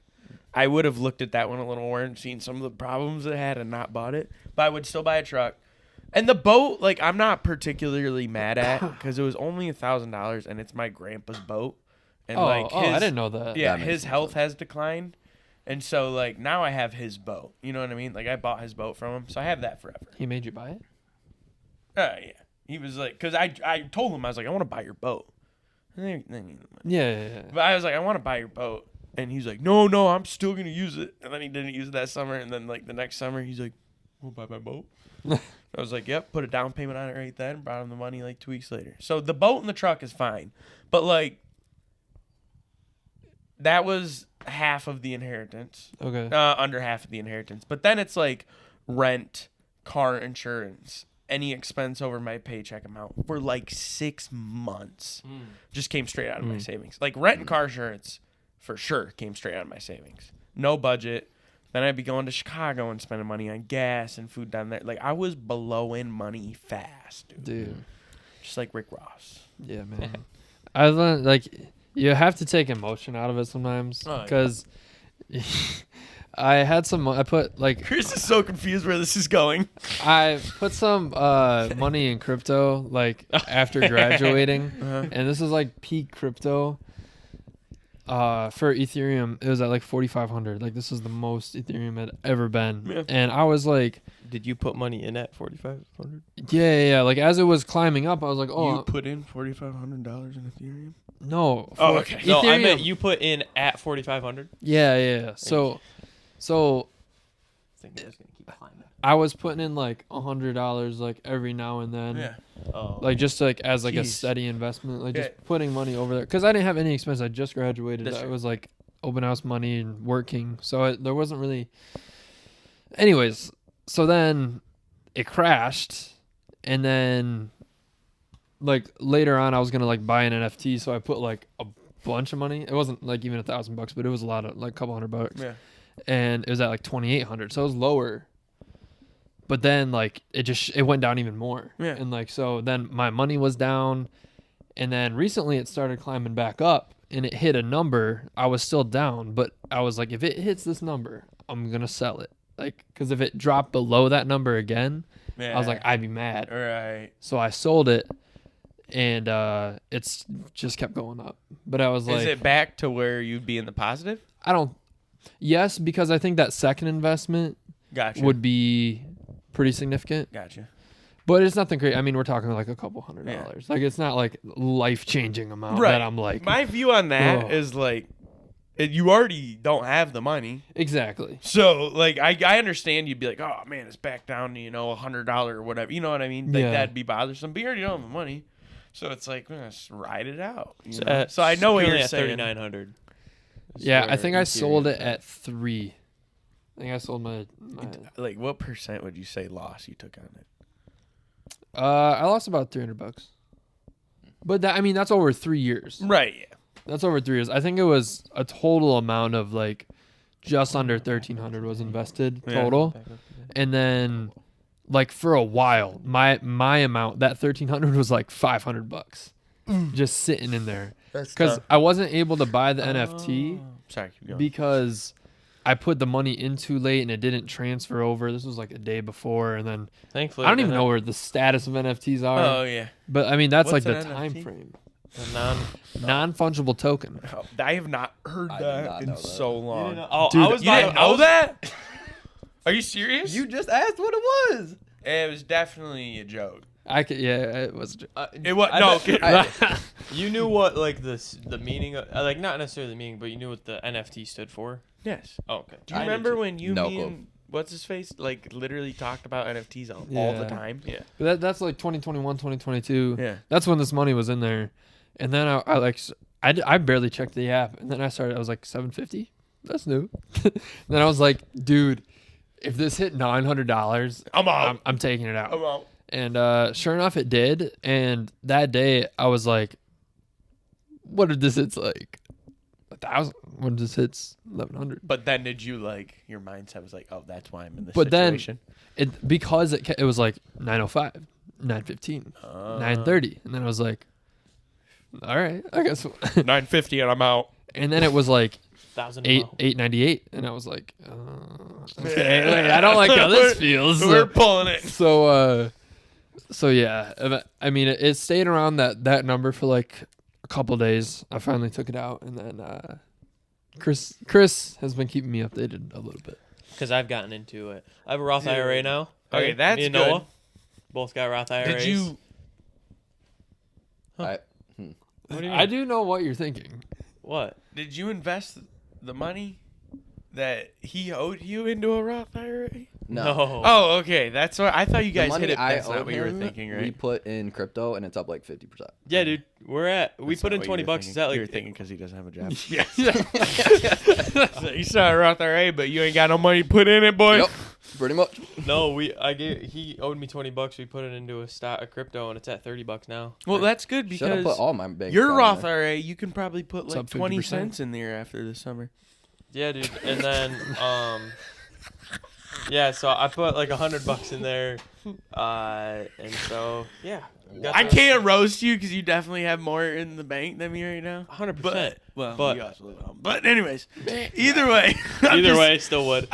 I would have looked at that one a little more and seen some of the problems it had and not bought it. But I would still buy a truck. And the boat, like, I'm not particularly mad at because it was only $1,000 and it's my grandpa's boat. And I didn't know that. Yeah, That makes his sense. health has declined. And so, like, now I have his boat. You know what I mean? Like, I bought his boat from him. So I have that forever. He made you buy it. Yeah. He was like, because I told him, I was like, I want to buy your boat. And then Yeah. but I was like, I want to buy your boat. And he's like, no, I'm still going to use it. And then he didn't use it that summer. And then, like, the next summer, he's like, we'll buy my boat. I was like, yep, put a down payment on it right then. Brought him the money, like, 2 weeks later. So the boat and the truck is fine. But, like, that was half of the inheritance. Okay. Under half of the inheritance. But then it's like rent, car insurance, any expense over my paycheck amount for like 6 months. Just came straight out of my savings. Like rent and car insurance for sure came straight out of my savings. No budget. Then I'd be going to Chicago and spending money on gas and food down there. Like I was blowing money fast, dude. Just like Rick Ross. Yeah, man. I learned, like, you have to take emotion out of it sometimes Oh, yeah. because I had some. I put like Chris is so confused where this is going. I put some money in crypto like after graduating, and this is like peak crypto. For Ethereum, it was at like 4,500. Like this is the most Ethereum had ever been, Yeah. and I was like, Did you put money in at 4,500? yeah. Like as it was climbing up, I was like, oh You put in $4,500 in Ethereum? no. Oh, for okay. No, I Ethereum- meant you put in at 4,500. Yeah. So I think it's gonna keep climbing. I was putting in like $100 like every now and then. Yeah. Oh, Like just like as like a Jeez. steady investment, like just Yeah. putting money over there because I didn't have any expense. I just graduated. That's I true. was like open house money and working, so there wasn't really. Anyways, so then it crashed, and then like later on, I was gonna like buy an NFT, so I put like a bunch of money. It wasn't like even $1,000, but it was a lot of like a couple $100. Yeah. And it was at like 2,800, so it was lower. But then like it went down even more. Yeah. And like so then my money was down, and then recently it started climbing back up and it hit a number. I was still down, but I was like, if it hits this number, I'm gonna sell it. Like, cause if it dropped below that number again, Yeah. I was like, I'd be mad. all right. So I sold it, and it's just kept going up. But I was like, Is it back to where you'd be in the positive? I don't. Yes, because I think that second investment Gotcha. would be pretty significant. Gotcha. But it's nothing great. I mean, we're talking like a couple $100. Yeah. Like it's not like life-changing amount Right. that I'm like My view on that Ugh. is like, you already don't have the money. exactly. So, like, I understand you'd be like, oh, man, it's back down to, $100 or whatever. You know what I mean? Like, Yeah. that'd be bothersome. But you already don't have the money. So it's like, let's ride it out. So, So I know what currently you're at saying. 3,900. Yeah, I think I sold it at 3. I think I sold my Like, what percent would you say loss you took on it? I lost about $300. But that, I mean, that's over 3 years. Right, yeah. That's over 3 years. I think it was a total amount of like just under 1,300 was invested Yeah. total. And then like for a while, my amount, that 1,300 was like $500 just sitting in there. Because I wasn't able to buy the NFT Sorry, keep going. because I put the money in too late and it didn't transfer over. This was like a day before, and then Thankfully, I don't even know where the status of NFTs are. Oh, yeah. But I mean, that's What's like the an time NFT? frame. the Non-fungible token. Oh, I have not heard I did that not in know that. so long. Oh, Dude, I was You didn't I know was- that? Are you serious? You just asked what it was. It was definitely a joke. It was. It was I no. bet- You knew what like the meaning of, like not necessarily the meaning, but you knew what the NFT stood for. Yes. Oh, okay. Do you I did remember too. when you, No me, clue. and what's his face, like literally talked about NFTs all the Yeah. time? Yeah. That's like 2021, 2022. Yeah. That's when this money was in there, and then I barely checked the app, and then I was like $750. That's new. Then I was like, dude, if this hit $900, I'm out. I'm taking it out. I'm out. And sure enough, it did. And that day, I was like, "What if this hits like 1,000? What if this hits 1,100?" But then did you like your mindset was like, oh, that's why I'm in this But then- situation? Because it was like 9:05, 9:15, 9:30, and then I was like, "All right, I guess." 950 and I'm out. And then it was like 1,000 898, and I was like, "Okay, wait, I don't like how this feels." We're pulling it. So yeah, I mean, it stayed around that number for like a couple days. I finally took it out, and then Chris has been keeping me updated a little bit. because I've gotten into it. I have a Roth IRA now. Okay, right? that's Me and good. Noah both got Roth IRAs. Did you? What do you mean? I do know what you're thinking. What? Did you invest the money that he owed you into a Roth IRA? No. Oh, okay. That's what I thought you The guys money hit it. I That's not owe what you were him, thinking, We right? put in crypto and it's up like 50%. Yeah, dude. We That's put not in what $20 you were bucks. Is thinking. that like you were thinking because he doesn't have a job? Yeah. So you saw a Roth IRA, but you ain't got no money to put in it, boy. Yep, pretty much. No, he owed me $20. We put it into a crypto and it's at $30 now. Well, that's good Should have because put all my bank your account Roth in there. IRA, you can probably put It's like up 20 50%. cents in there after the summer. Yeah, dude. And then yeah, so I put like $100 in there, and so yeah. I can't roast you because you definitely have more in the bank than me right now. 100%. But you also live at home. But anyways, either way, Either way, still would.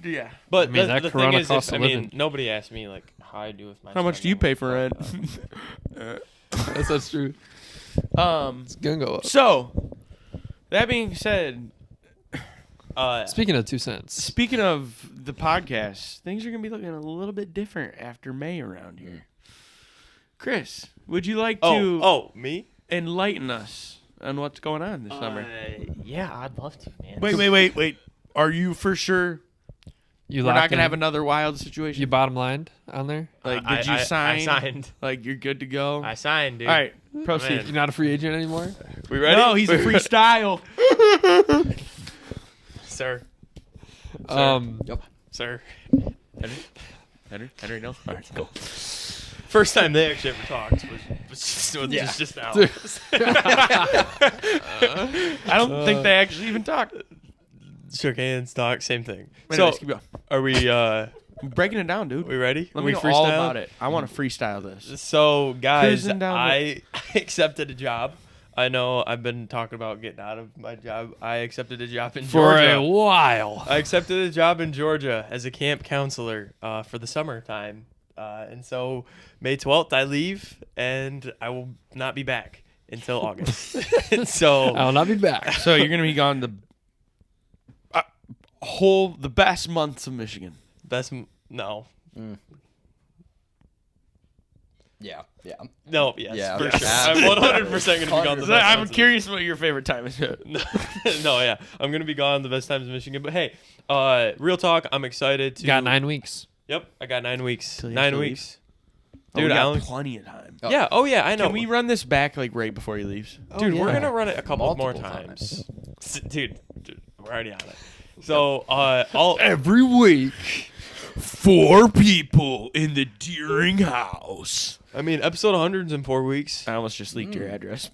Yeah. But I mean, that the Corona thing is, costs a living. nobody asked me like how I do with my. How much do you pay for rent? That's true. It's gonna go up. So, that being said, Speaking of 2 cents, speaking of the podcast, things are gonna be looking a little bit different after May around here. Chris, would you like to me? enlighten us on what's going on this summer? Yeah, I'd love to, man. Wait. Are you for sure you we're not locked gonna in? have another wild situation? You bottom lined on there. Like, did you sign? I signed. Like, you're good to go. I signed, dude. All right, proceed. in. You're not a free agent anymore. We ready? No, he's a freestyle. Sir. Sir. Henry, no. All right, go. First time they actually ever talked was just now. I don't think they actually even talked. Shook hands, talk, same thing. Anyways, So, keep going. are we I'm breaking it down, dude. we ready? Let we me know all about it. I want to freestyle this. So, guys, Cruising down I accepted a job. I know I've been talking about getting out of my job. I accepted a job in For Georgia. a while. I accepted a job in Georgia as a camp counselor for the summertime. And so May 12th, I leave, and I will not be back until August. So I will not be back. So you're gonna be gone the the best months of Michigan. no. Yeah. No, yes, Yeah, for yeah. sure. I'm 100% going to be gone the best I'm times. curious what your favorite time is. No, yeah. I'm going to be gone the best times in Michigan. But hey, real talk, I'm excited to. Got 9 weeks. Yep, I got 9 weeks. Till you have 9 to leave? weeks. Dude, Dude, we I got only. plenty of time. Oh. Yeah, I know. Can we run this back like right before he leaves? Dude, we're yeah. going to run it a couple more Multiple times. Dude, we're already on it. So, I'll. Every week, 4 people in the Deering house. I mean, episode 100's in 4 weeks. I almost just leaked your address.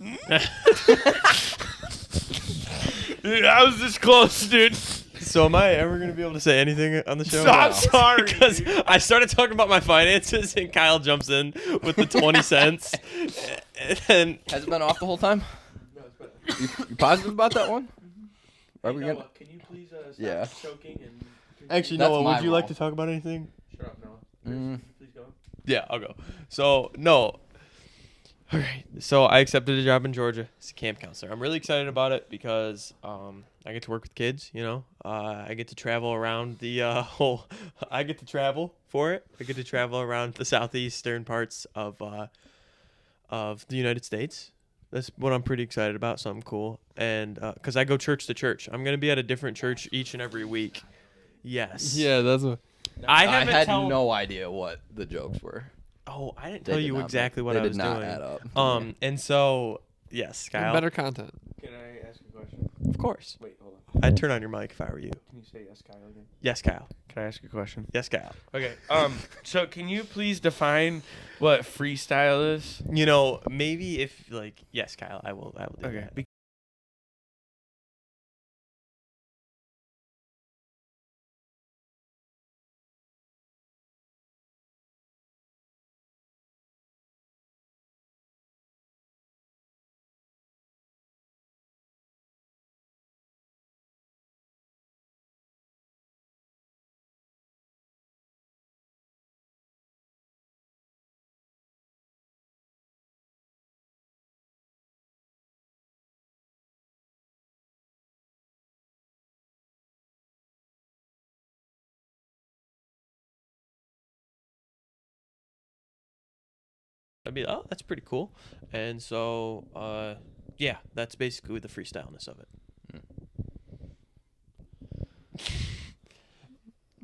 Dude, I was this close, dude. So am I ever going to be able to say anything on the show? I'm sorry. Because I started talking about my finances and Kyle jumps in with the 20 cents. And Has it been off the whole time? You positive about that one? Are we gonna? Can you please stop Yeah. choking and actually, That's Noah, my would you like role. to talk about anything? shut up, Noah? Mm. Please go. Yeah, I'll go. So, no. All right. So I accepted a job in Georgia as a camp counselor. I'm really excited about it because I get to work with kids, you know. I get to travel around the whole I get to travel for it. I get to travel around the southeastern parts of the United States. That's what I'm pretty excited about, something cool. And cuz I go church to church. I'm going to be at a different church each and every week. Yes. Yeah, that's what. I I haven't had tell- no idea what the jokes were. Oh, I didn't They tell did you not- exactly what they I did was not doing. add up. And so yes, Kyle. Better content. Can I ask a question? Of course. Wait, hold on. I'd turn on your mic if I were you. Can you say yes, Kyle, again? Yes, Kyle. Can I ask a question? Yes, Kyle. Okay. So can you please define what freestyle is? You know, maybe if like yes, Kyle, I will do Okay. that. I'd be that's pretty cool. And so yeah, that's basically the freestyleness of it.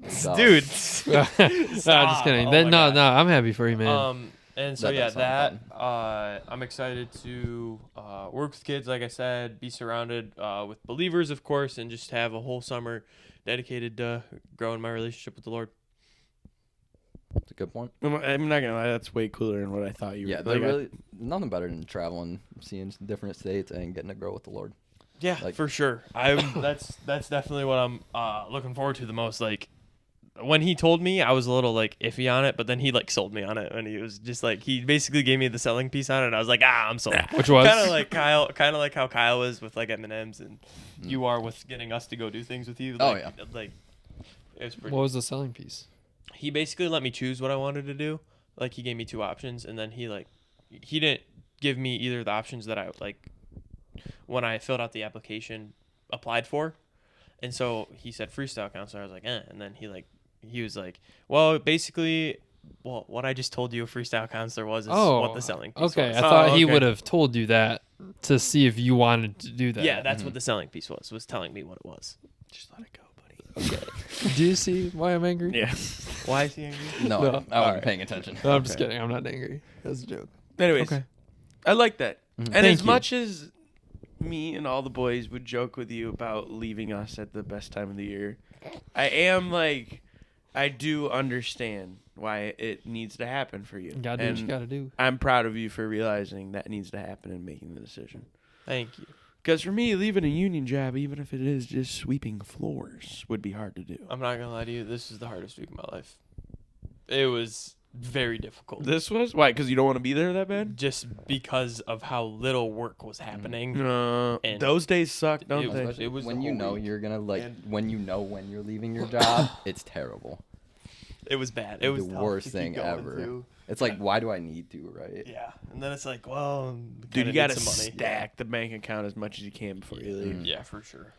So, Dude. No, I'm just kidding. Oh Then, my no, God. no, I'm happy for you, man. And so That yeah, does sound that I'm excited to work with kids, like I said, be surrounded with believers, of course, and just have a whole summer dedicated to growing my relationship with the Lord. That's a good point. I'm not gonna lie, that's way cooler than what I thought you were. Yeah, they're really nothing better than traveling, seeing different states, and getting to grow with the Lord. Yeah, Like- for sure. That's definitely what I'm looking forward to the most. Like when he told me, I was a little like iffy on it, but then he like sold me on it, and he was just like he basically gave me the selling piece on it. And I was like, I'm sold. Which was? kind of like how Kyle was with like M&Ms, and you are with getting us to go do things with you. Oh, Like, yeah. like it was pretty. What was the selling piece? He basically let me choose what I wanted to do. Like he gave me 2 options, and then he didn't give me either the options that I like when I filled out the application applied for. And so he said freestyle counselor. I was like, and then he was like, well, basically, what I just told you a freestyle counselor was is what the selling piece okay. was. I thought he okay. would have told you that to see if you wanted to do that. Yeah, that's what the selling piece was telling me what it was. Just let it go, buddy. Okay. Do you see why I'm angry? Yeah. Why is he angry? No, No. I wasn't Alright. paying attention. No, I'm just Okay. kidding. I'm not angry. That's a joke. Anyways, Okay. I like that. And Thank as you. much as me and all the boys would joke with you about leaving us at the best time of the year, I do understand why it needs to happen for you. You gotta do what you And gotta do. I'm proud of you for realizing that needs to happen and making the decision. Thank you. Because for me, leaving a union job, even if it is just sweeping floors, would be hard to do. I'm not gonna lie to you. This is the hardest week of my life. It was very difficult. This was? Why? Because you don't want to be there that bad? Just because of how little work was happening. And those days suck, don't it they? was- it was when the you whole know week. you're gonna And- when you know when you're leaving your job, it's terrible. It was bad. It was the tough worst to keep thing going ever. through. It's like, why do I need to, right? Yeah, and then it's like, well, we Dude, kinda you need got to some money. stack the bank account as much as you can before you leave. Yeah, for sure.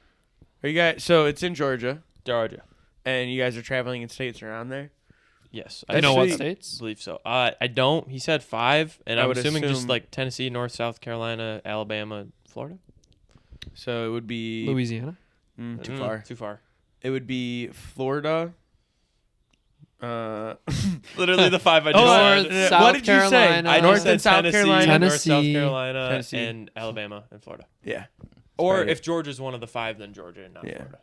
Are you guys? So it's in Georgia, Georgia. and you guys are traveling in states around there. Yes. You know what Actually- states? believe so. I don't. He said 5, and I I'm would assuming just assume- like Tennessee, North, South Carolina, Alabama, Florida. So it would be Louisiana. too far. Too far. It would be Florida. Literally the 5 I just North, said. South what did you say? Carolina. I North just said and South Tennessee, Carolina. North, South Tennessee. Carolina, Tennessee. and Alabama and Florida. Yeah. Or Right. if Georgia's one of the 5, then Georgia and not Yeah. Florida.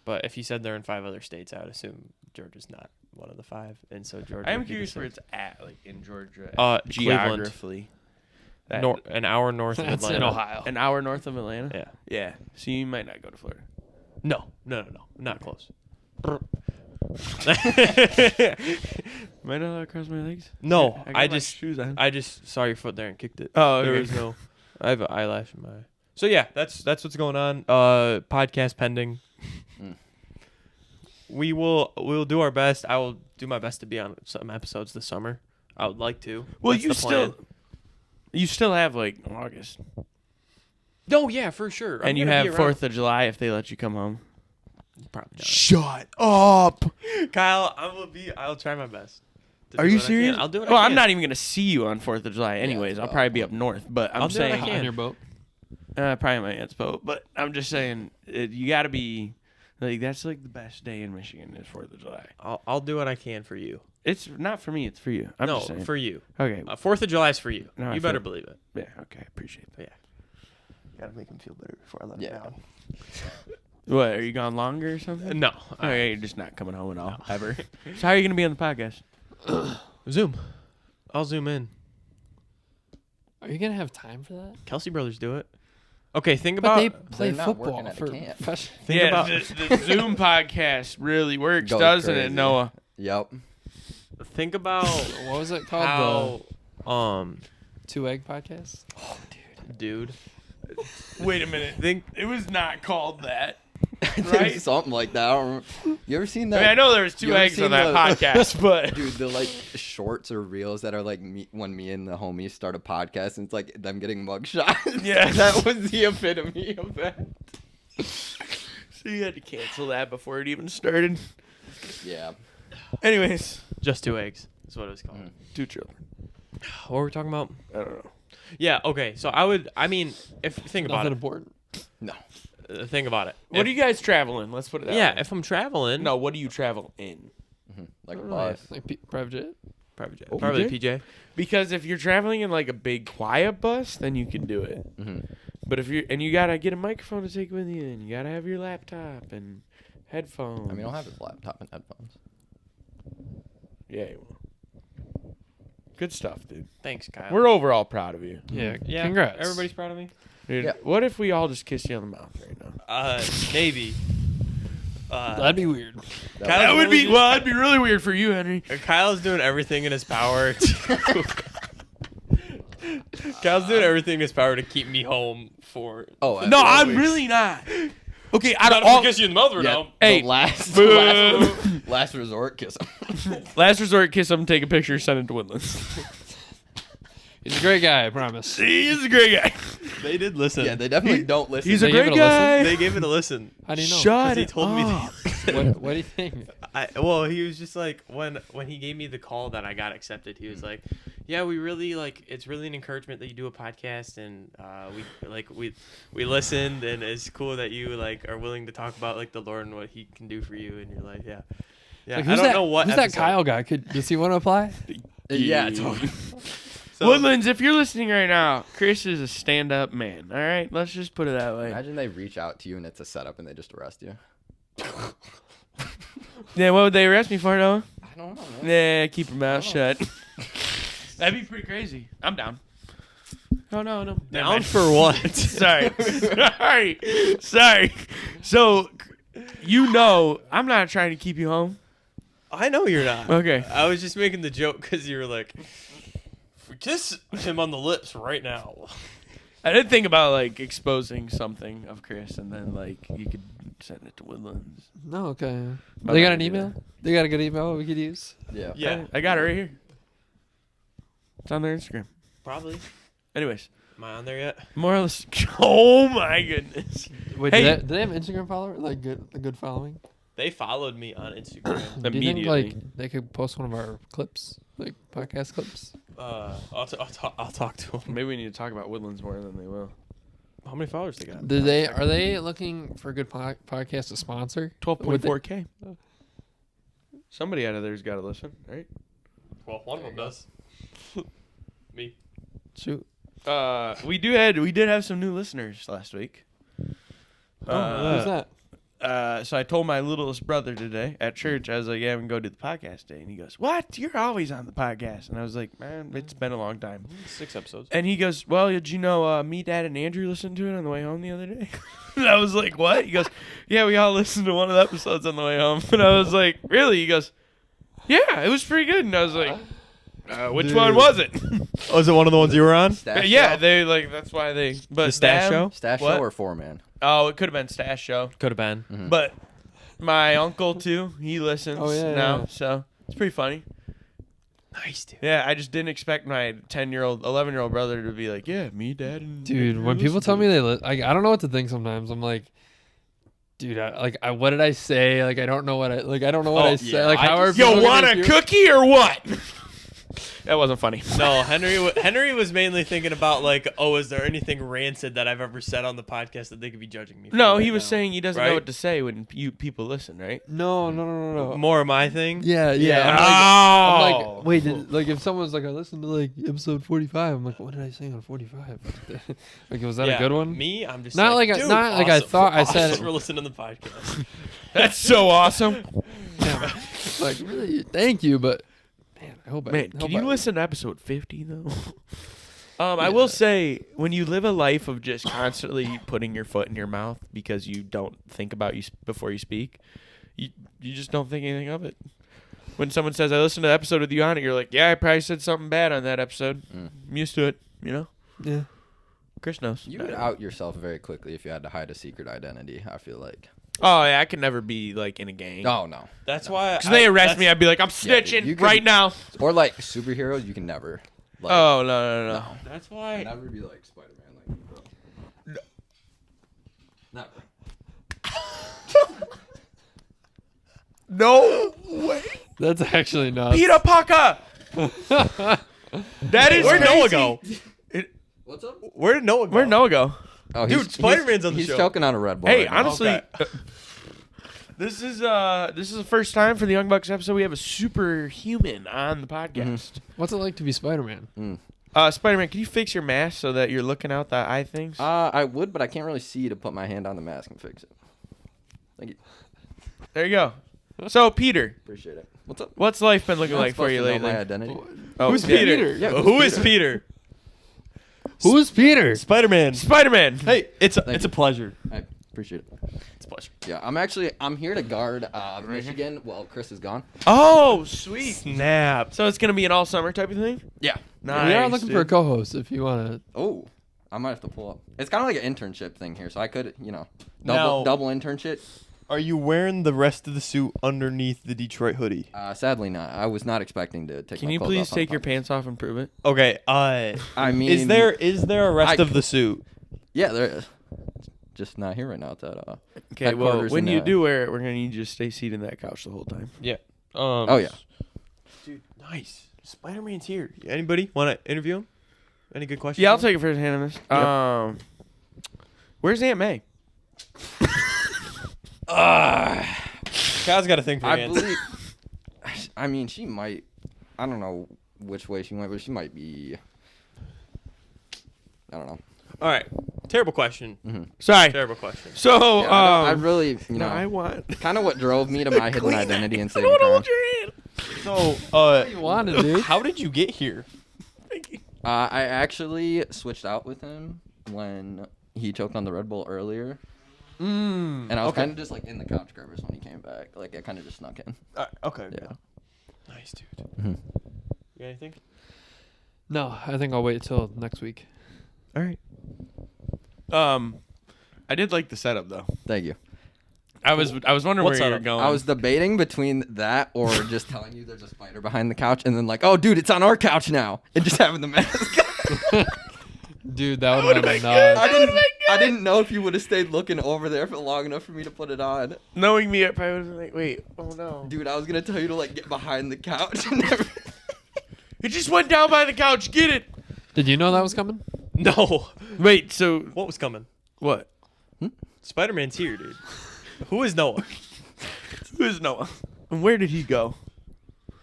But if he said they're in 5 other states, I would assume Georgia's not one of the 5, and so Georgia. I am would be the curious where 6th. it's at, like in Georgia. Cleveland. Geographically. That- An hour north of That's in Atlanta. Ohio. An hour north of Atlanta. Yeah. Yeah. So you might not go to Florida. No, not close. Might not cross my legs. No, got I my just shoes on. I just saw your foot there and kicked it. Oh, There okay. was no. I have an eyelash in my eye. So yeah, that's what's going on. Podcast pending. We'll do our best. I will do my best to be on some episodes this summer. I would like to. Well, That's you the plan. still have like August, Oh yeah, for sure. I'm and you gonna be have around. 4th of July if they let you come home. Probably not. Shut up. Kyle, I'll try my best. to Are do you what I can. serious? I'll do it. Well, I'm not even gonna see you on 4th of July, anyways. it's I'll about probably be what? up north, but I'm I'll do what I saying can. On your boat. probably my aunt's boat. But I'm just saying you got to be like that's like the best day in Michigan is 4th of July. I'll do what I can for you. It's not for me. It's for you. I'm no, just saying. for you. Okay. 4th of July is for you. No, I You better feel- believe it. Yeah. Okay. I appreciate that. Gotta make him feel better before I let Yeah. him down. What? Are you gone longer or something? No. Okay, you're just not coming home at all ever. So how are you gonna be on the podcast? Zoom. I'll zoom in. Are you gonna have time for that? Kelsey brothers do it. Okay, think But about they play not football working at a for camp. professional. think about the Zoom podcast really works, Goes doesn't it, crazy. Noah? Yep. think about What was it called? how The 2 Egg Podcast. dude. Wait a minute. Think It was not called that. There's something like that. I don't remember. You ever seen I that? mean, I know there was 2 You ever eggs on seen that the- podcast, but Dude, the like shorts or reels that are like me when me and the homies start a podcast and it's like them getting mugshots. Yeah. That was the epitome of that. so you had to cancel that before it even started. Yeah. Anyways, just 2 eggs. That's what it was called. 2 children. What were we talking about? I don't know. Yeah. Okay. So if think about Nothing it. important. No. Think about it. What do you guys travel in? Let's put it that Yeah. way. If I'm traveling. No, what do you travel in? Like a Oh, bus. Like private jet. Private jet. Oh, Probably PJ? PJ. Because if you're traveling in like a big quiet bus, then you can do it. Mm-hmm. But if you gotta get a microphone to take with you, and you gotta have your laptop and headphones. I mean, I'll have his laptop and headphones. Yeah, you will. Good stuff, dude. Thanks, Kyle. We're overall proud of you, Yeah. yeah. Congrats. Everybody's proud of me. dude. Yeah. What if we all just kiss you on the mouth right now? Maybe. That'd be weird. Kyle- That would be really- well. That'd be really weird for you, Henry. Kyle's doing everything in his power to. Kyle's doing everything in his power to keep me home for. Oh, No, I'm always. really not. Okay, I Not don't. if we kiss you in the mouth right Yeah, now. Hey, the last, boo. last resort, kiss him. Last resort, kiss him, take a picture, send it to Woodlands. He's a great guy, I promise. He's a great guy. They did listen. Yeah, they definitely don't listen. He's a They give great it a listen? guy. They gave it a listen. How do you know? Shut 'Cause he it told me up. What do you think? Well, he was just like when he gave me the call that I got accepted. He was like, "Yeah, we really like. It's really an encouragement that you do a podcast, and we listened, and it's cool that you like are willing to talk about like the Lord and what He can do for you in your life." Yeah, yeah. Like, I don't know what. Who's that episode. Kyle guy? Does he want to apply? Yeah, totally. So, Woodlands, if you're listening right now, Chris is a stand-up man. All right, let's just put it that way. Imagine they reach out to you and it's a setup and they just arrest you. Yeah, what would they arrest me for, Noah? I don't know, man. Nah, keep your mouth shut. That'd be pretty crazy. I'm down. Oh no, no. Never down mind. for what? Sorry. Sorry. So, I'm not trying to keep you home. I know you're not. Okay. I was just making the joke because you were like, if we kiss him on the lips right now. I did think about like exposing something of Chris, and then like you could send it to Woodlands. No, okay. Might They got not an do email? that. They got a good email we could use? Yeah. Yeah, I got it right here. It's on their Instagram. probably. Anyways, Am I on there yet? more or less. Oh my goodness. Wait, Hey. do they have Instagram follower? Like a good following? They followed me on Instagram. Do you think Immediately. like they could post one of our clips, like podcast clips? I'll talk to them. Maybe we need to talk about Woodlands more than they will. How many followers they got? Are they looking for a good podcast to sponsor? 12.4K. Somebody out of there's got to listen, right? Well, one of them does. Me. Shoot. We did have some new listeners last week. Who's that? So I told my littlest brother today at church, I was like, yeah, we can go do the podcast day. And he goes, what? You're always on the podcast. And I was like, man, it's been a long time. 6 episodes. And he goes, well, did you know me, Dad, and Andrew listened to it on the way home the other day? And I was like, what? He goes, yeah, we all listened to one of the episodes on the way home. And I was like, really? He goes, yeah, it was pretty good. And I was like, which one was it? Was it one of the ones you were on? Stash Yeah, show? they like that's why they. But The Stash them- Show? Stash What? show or 4-man? Oh, it could have been Stash Show. Could have been. But my uncle too, he listens now, yeah. so it's pretty funny. Nice, dude. Yeah, I just didn't expect my 11-year-old brother to be like, yeah, me, Dad, and Dude, when people tell me I don't know what to think sometimes. I'm like, dude, what did I say? Like, I don't know what I don't know what I say. Like, how are people yo, want gonna a hear- cookie or what? That wasn't funny. No, Henry was mainly thinking about like, oh, is there anything rancid that I've ever said on the podcast that they could be judging me for? No, right he was now? saying he doesn't Right? know what to say when people listen, right? No. More of my thing. Yeah. I'm like, wait, like if someone's like, I listened to like episode 45. I'm like, what did I say on 45? Like, was that a good one? Me, I'm just Not like, like dude, not like I awesome. thought I said Thanks it. for listening to the podcast. That's so awesome. Like, really, thank you, but man, I hope Man, I can you listen to episode 50 though? I will say, when you live a life of just constantly putting your foot in your mouth because you don't think about you before you speak, you just don't think anything of it. When someone says, "I listened to the episode with you on it," you're like, "Yeah, I probably said something bad on that episode." I'm used to it, you know. Yeah. Chris knows. You would out yourself very quickly if you had to hide a secret identity, I feel like. Oh yeah, I could never be like in a gang. Oh, no. That's why. Because they arrest me, I'd be like, "I'm Yeah, dude, snitching you right could- now." Or like superheroes, you can never. Like, Oh no. That's why. never be like Spider-Man, like you, bro. Never. No way. That's actually nuts. Peter Parker. That is Where'd crazy. Noah go? What's up? Where did Noah go? Where'd Noah go? Oh, Dude, Spider-Man's on the he's show. choking on a Red Bull. Hey, right now. honestly, Okay. this is the first time for the Young Bucks episode we have a superhuman on the podcast. What's it like to be Spider-Man? Spider-Man, can you fix your mask so that you're looking out the eye things? I would, but I can't really see to put my hand on the mask and fix it. Thank you. There you go. So, Peter, Appreciate it. What's up? what's life been looking You're not like for you supposed to know lately? my identity. Oh, Who's yeah. Peter? Yeah, Who is Peter? Who's Peter? Spider-Man. Spider-Man. Hey, it's Thank a you. pleasure. I appreciate it. It's a pleasure. Yeah, I'm here to guard Michigan while Chris is gone. Oh, sweet. Snap. So it's gonna be an all summer type of thing. Yeah. Nice. We are looking for a dude. co-host if you want to. Oh, I might have to pull up. It's kind of like an internship thing here, so I could, Now- double internship. Are you wearing the rest of the suit underneath the Detroit hoodie? Sadly not. I was not expecting to take. Can my you clothes please off on take the your podcast. pants off and prove it? Okay. I mean, Is there a rest I- of the suit? Yeah, there is. Just not here right now. It's at Okay. Well, Headquarters when in, you do wear it, we're gonna need you to stay seated in that couch the whole time. Yeah. Oh yeah. Dude, nice. Spider-Man's here. Anybody want to interview him? Any good questions? Yeah, I'll take it first hand on this. Where's Aunt May? Kyle's got a thing for I you. believe. I mean, she might. I don't know which way she went, but she might be. I don't know. All right. Terrible question. Sorry. Terrible question. So, Yeah, I really, no, I want. kind of what drove me to my hidden Clean identity and I saving don't time. hold your hand. So, You wanted, dude. how did you get here? I actually switched out with him when he choked on the Red Bull earlier, and I was kind of just like in the couch grabbers when he came back. Like I kind of just snuck in. Okay. Yeah. Nice, dude. Mhm. You got anything? No, I think I'll wait till next week. All right. I did like the setup though. Thank you. I was wondering What where you were setup? going. I was debating between that or just telling you there's a spider behind the couch, and then like, oh, dude, it's on our couch now, and just having the mask. Dude, that would have been nuts. That would've been I didn't know if you would have stayed looking over there for long enough for me to put it on. Knowing me, I probably would have been like, wait, oh no. Dude, I was gonna tell you to like get behind the couch and everything. It just went down by the couch. Get it. Did you know that was coming? No. Wait, so What was coming? what? Spider-Man's here, dude. Who is Noah? Who is Noah? And where did he go?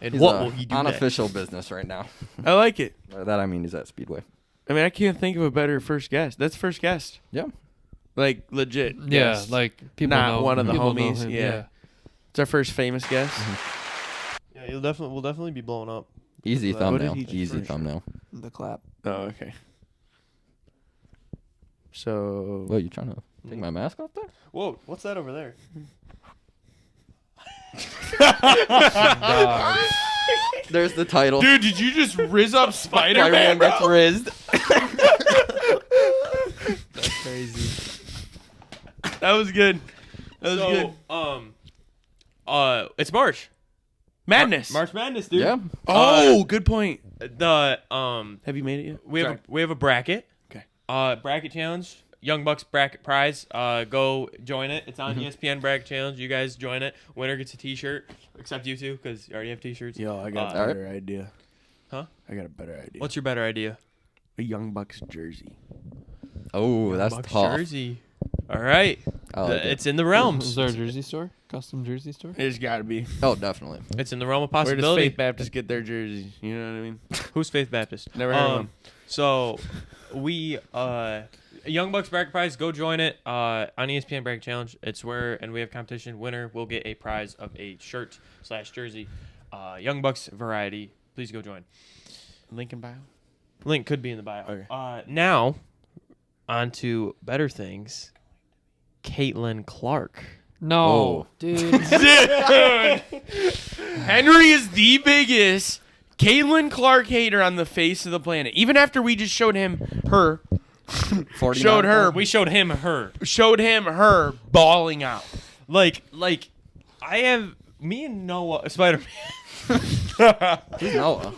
And He's what will he do next? unofficial business right now. I like it. By that I mean he's at Speedway. I mean, I can't think of a better first guest. That's first guest. Yeah. Like, legit. Yeah, guest. like people Not know. one of the people know homies, him, yeah. It's our first famous guest. Yeah, we'll definitely be blowing up. Easy What thumbnail. did he do Easy first? thumbnail. The clap. Oh, okay. So, What, you trying to take my mask off there? Whoa, what's that over there? Dog. There's the title. dude, did you just riz up Spider-Man Spider-Man, gets bro? rizzed. That's crazy. That was good. That was good. It's March. Madness. March Madness, dude. Yeah. Oh, good point. The Have you made it yet? we have Sorry. we have a bracket. Okay. Bracket challenge. Young Bucks bracket prize. Go join it. It's on ESPN bracket challenge. You guys join it. Winner gets a T-shirt. Except you two, because you already have T-shirts. Yo, I got Uh, a better idea. Huh? I got a better idea. What's your better idea? a Young Bucks jersey? Oh, that's Bucks tough. jersey. All right. I like it. It's in the Is realms. there a jersey store? Custom jersey store? It's got to be. Oh, definitely. It's in the realm of Where does possibility. Faith Baptist get their jerseys? You know what I mean? Who's Faith Baptist? Never heard of them. So we Young Bucks bracket prize. Go join it on ESPN bracket challenge. It's where and we have competition. Winner will get a prize of a shirt / jersey. Young Bucks variety. Please go join. Link in bio. Link could be in the bio. Okay. Now on to better things. Caitlin Clark. No, Oh. dude. Dude! Henry is the biggest Caitlin Clark hater on the face of the planet. Even after we just showed him her 49. Showed her. We showed him her. bawling out. Like I have me and Noah Spider-Man. Who's Noah?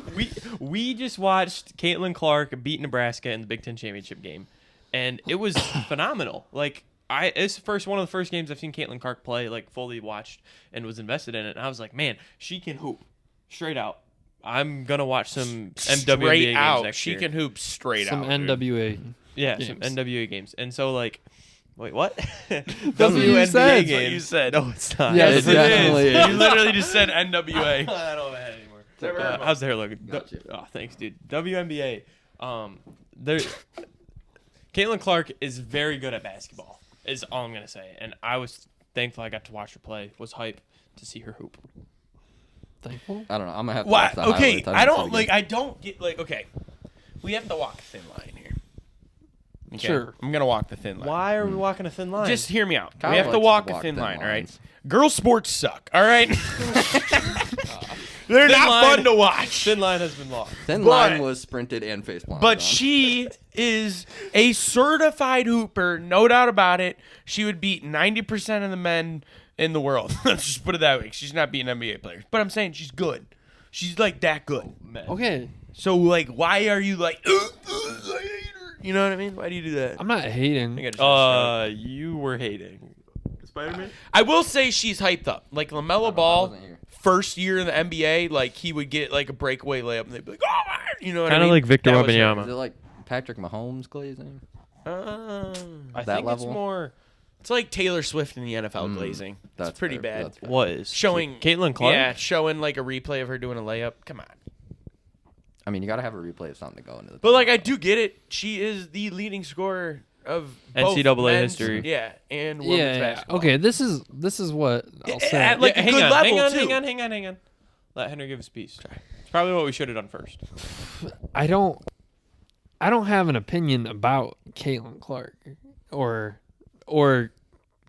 We just watched Caitlin Clark beat Nebraska in the Big Ten championship game, and it was phenomenal. Like it's one of the first games I've seen Caitlin Clark play, like fully watched and was invested in it. And I was like, man, she can hoop straight out. I'm gonna watch some NWNBA Straight games out. next She year. can hoop straight Some out. dude. NWA. Yeah, some games. NWA games. And so like, wait, what? what you said. WNBA That's what games. you said. No, it's not. Yeah, Yes, it it definitely is. is. You literally just said NWA. I don't have my head anymore. How's the hair looking? Gotcha. Oh, thanks, dude. WNBA. There. Caitlin Clark is very good at basketball. Is all I'm gonna say. And I was thankful I got to watch her play. Was hype to see her hoop. Thankful. I don't know. I'm gonna have to Why? watch the Okay, highlights. I didn't see don't the like. game. I don't get like. Okay, we have to walk a thin line here. Okay, Sure. I'm gonna walk the thin line. Why are we walking a thin line? Just hear me out. Kyle we have to likes to walk a walk thin thin line. All right. lines. Girl sports suck. All right. They're Thin not line- fun to watch. thin line has been lost. Thin but- line was sprinted and face planted. But on. she is a certified hooper, no doubt about it. She would beat 90% of the men in the world. Let's just put it that way. She's not beating NBA players. But I'm saying she's good. She's like that good. Man. Okay, So like, why are you like, I hate her? You know what I mean? Why do you do that? I'm not hating. I think I just messed up. You were hating Spider-Man. I will say she's hyped up. Like LaMelo I Ball, wasn't here. first year in the NBA, like he would get like a breakaway layup, and they'd be like, "Oh my!" You know what I Kind mean? of like Victor That was her. Is Wembanyama. it like Patrick Mahomes glazing? I that think level? it's more. It's like Taylor Swift in the NFL glazing. That's It's pretty fair. bad. That's fair. What is Showing Caitlin Clark? Yeah, showing like a replay of her doing a layup. Come on. I mean, you gotta have a replay of something to go into the. But like, I do get it. She is the leading scorer of both NCAA men's- history. Yeah, and women's Yeah, yeah. basketball. Okay, this is what I'll say. At like a hang good on, level hang too. on. Let Henry give his piece. It's probably what we should have done first. I don't have an opinion about Caitlin Clark or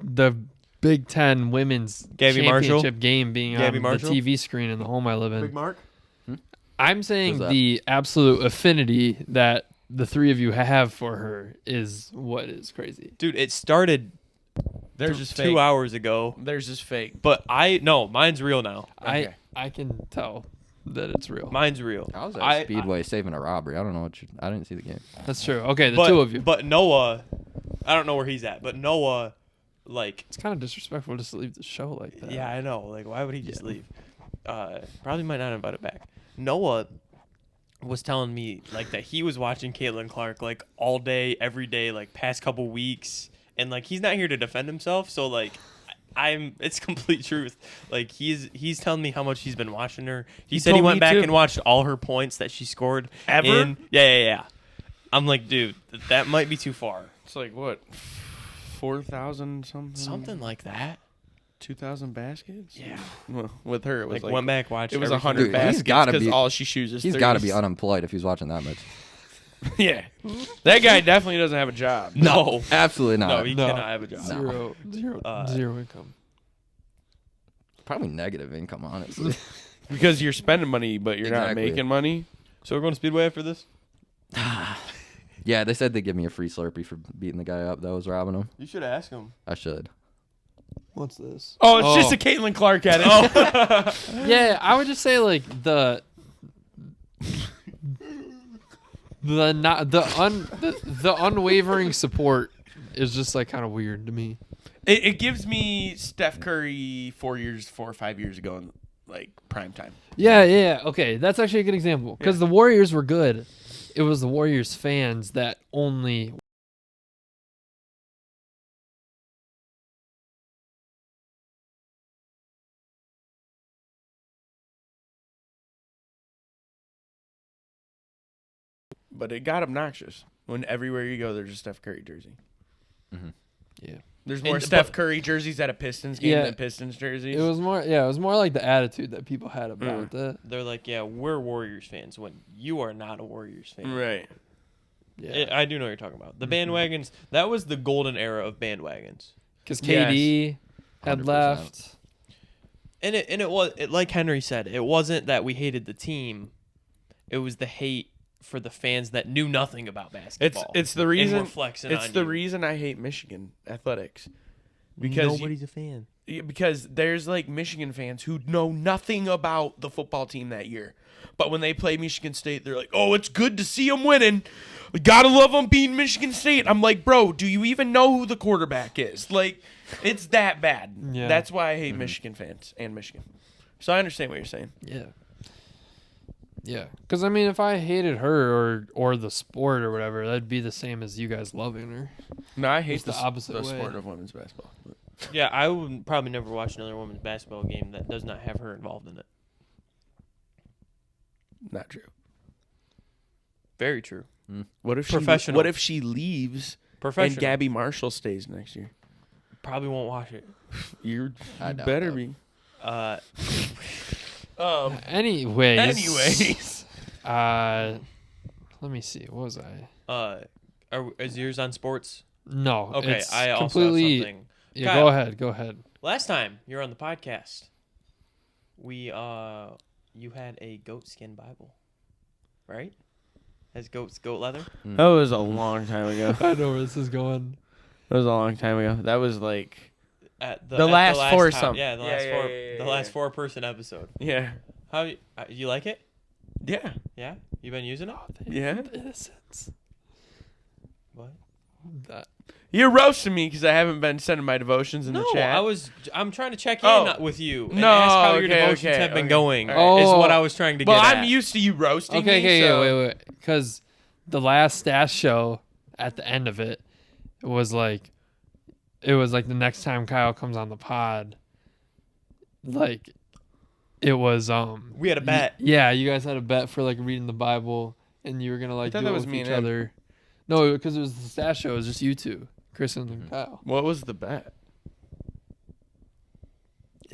the Big Ten women's Gabby Marshall? championship game being Gabby on Marshall? the TV screen in the home I live in. Mark. I'm saying Who's that? the absolute affinity that the three of you have for her is what is crazy. Dude, it started There's just 2 hours ago. There's just fake. But mine's real now. Okay. I can tell that it's real. Mine's real. I was at Speedway saving a robbery. I don't know what I didn't see the game. That's true. Okay, the But, two of you. But Noah I don't know where he's at, but Noah, like, It's kind of disrespectful just to leave the show like that. yeah, I know. Like, why would he just leave? Probably might not invite it back. Noah was telling me like that he was watching Caitlin Clark like all day, every day, like past couple weeks, and like he's not here to defend himself, so like it's complete truth. Like he's telling me how much he's been watching her. He said he told went me back too. and watched all her points that she scored Ever? Yeah. I'm like, dude, that might be too far. It's like what, 4,000 something? Something like that. 2,000 baskets? Yeah. Well, with her, it was Like, like went back, watched. it was everything. 100 Dude, he's baskets gotta because be- all she shoots is He's got to 30s. be unemployed if he's watching that much. Yeah, that guy definitely doesn't have a job. No. Absolutely No, not. he No. cannot have a job. Zero income. Probably negative income, honestly. Because you're spending money, but you're not Exactly. making money. So we're going to Speedway after this? Yeah, they said they'd give me a free Slurpee for beating the guy up that was robbing him. You should ask him. I should. What's this? Oh, it's just a Caitlin Clark edit. Yeah, I would just say like the unwavering support is just like kind of weird to me. It gives me Steph Curry 4 or 5 years ago in like prime time. Yeah. Okay, that's actually a good example because the Warriors were good. It was the Warriors fans that only. But it got obnoxious when everywhere you go, there's a Steph Curry jersey. Yeah. There's more And- Steph but- Curry jerseys at a Pistons game Yeah. than Pistons jerseys. It was more. Yeah, it was more like the attitude that people had about that. They're like, yeah, we're Warriors fans when you are not a Warriors fan. right. Yeah, I do know what you're talking about. The bandwagons, that was the golden era of bandwagons. because Yes. KD had 100%. left. And it was like Henry said, it wasn't that we hated the team. It was the hate for the fans that knew nothing about basketball. It's the and reason. were flexing It's on the you. reason I hate Michigan athletics. Because Nobody's a fan. because there's like Michigan fans who know nothing about the football team that year. But when they play Michigan State, they're like, "Oh, it's good to see them winning. We gotta love them beating Michigan State." I'm like, "Bro, do you even know who the quarterback is?" Like, it's that bad. Yeah. That's why I hate Michigan fans and Michigan. So I understand what you're saying. Yeah. Yeah, because I mean, if I hated her or the sport or whatever, that'd be the same as you guys loving her. No, I hate It's the the opposite the way. sport of women's basketball. Yeah, I would probably never watch another women's basketball game that does not have her involved in it. Not true. Very true. What if Professional. What if she leaves Professional. and Gabby Marshall stays next year? Probably won't watch it. You I doubt better that. be. Uh, Anyways. Anyways. Let me see. What was I? is yours on sports? No. Okay, it's I also completely. have something. Yeah, Kyle. Go ahead. Last time you were on the podcast, you had a goat skin Bible, right? Has goat leather? That was a long time ago. I know where this is going. That was a long time ago. That was like At The last time- foursome. Yeah, the Yeah, last yeah, four. yeah, yeah, the yeah. last 4-person episode. yeah. How you like it? Yeah. Yeah, you been using it? Yeah. Innocence. What? That. You're roasting me because I haven't been sending my devotions in No, the chat. I'm trying to check in Oh. with you and No, ask how your okay, devotions okay, have been okay. going. All right. Is Oh. what I was trying to Well, get I'm at. used to you roasting Okay, me. So. wait. Because the last stash show at the end of it was like the next time Kyle comes on the pod, like it was We had a bet. Yeah, you guys had a bet for like reading the Bible, and you were gonna like thought do that it was with me each and him. other. No, because it was the stash show. It was just you two, Chris and Kyle. What was the bet?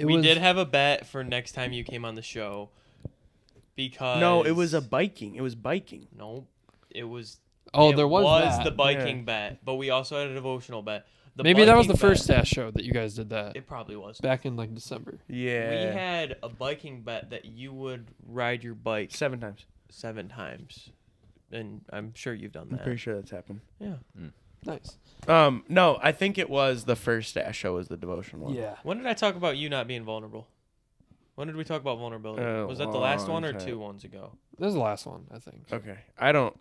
We did have a bet for next time you came on the show. Because No, it was a biking. It was biking. No, it was. Oh, it there was that. the biking Yeah. bet, but we also had a devotional bet. The Maybe that was the biking first bet- stash show that you guys did that It probably was. back in like December. Yeah. We had a biking bet that you would ride your bike 7 times. 7 times, and I'm sure you've done I'm that. pretty sure that's happened. Yeah. Nice. No, I think it was the first stash show was the devotion one. Yeah. When did I talk about you not being vulnerable? When did we talk about vulnerability? A Was that the last long one or time. 2 ones ago? This is the last one, I think. Okay.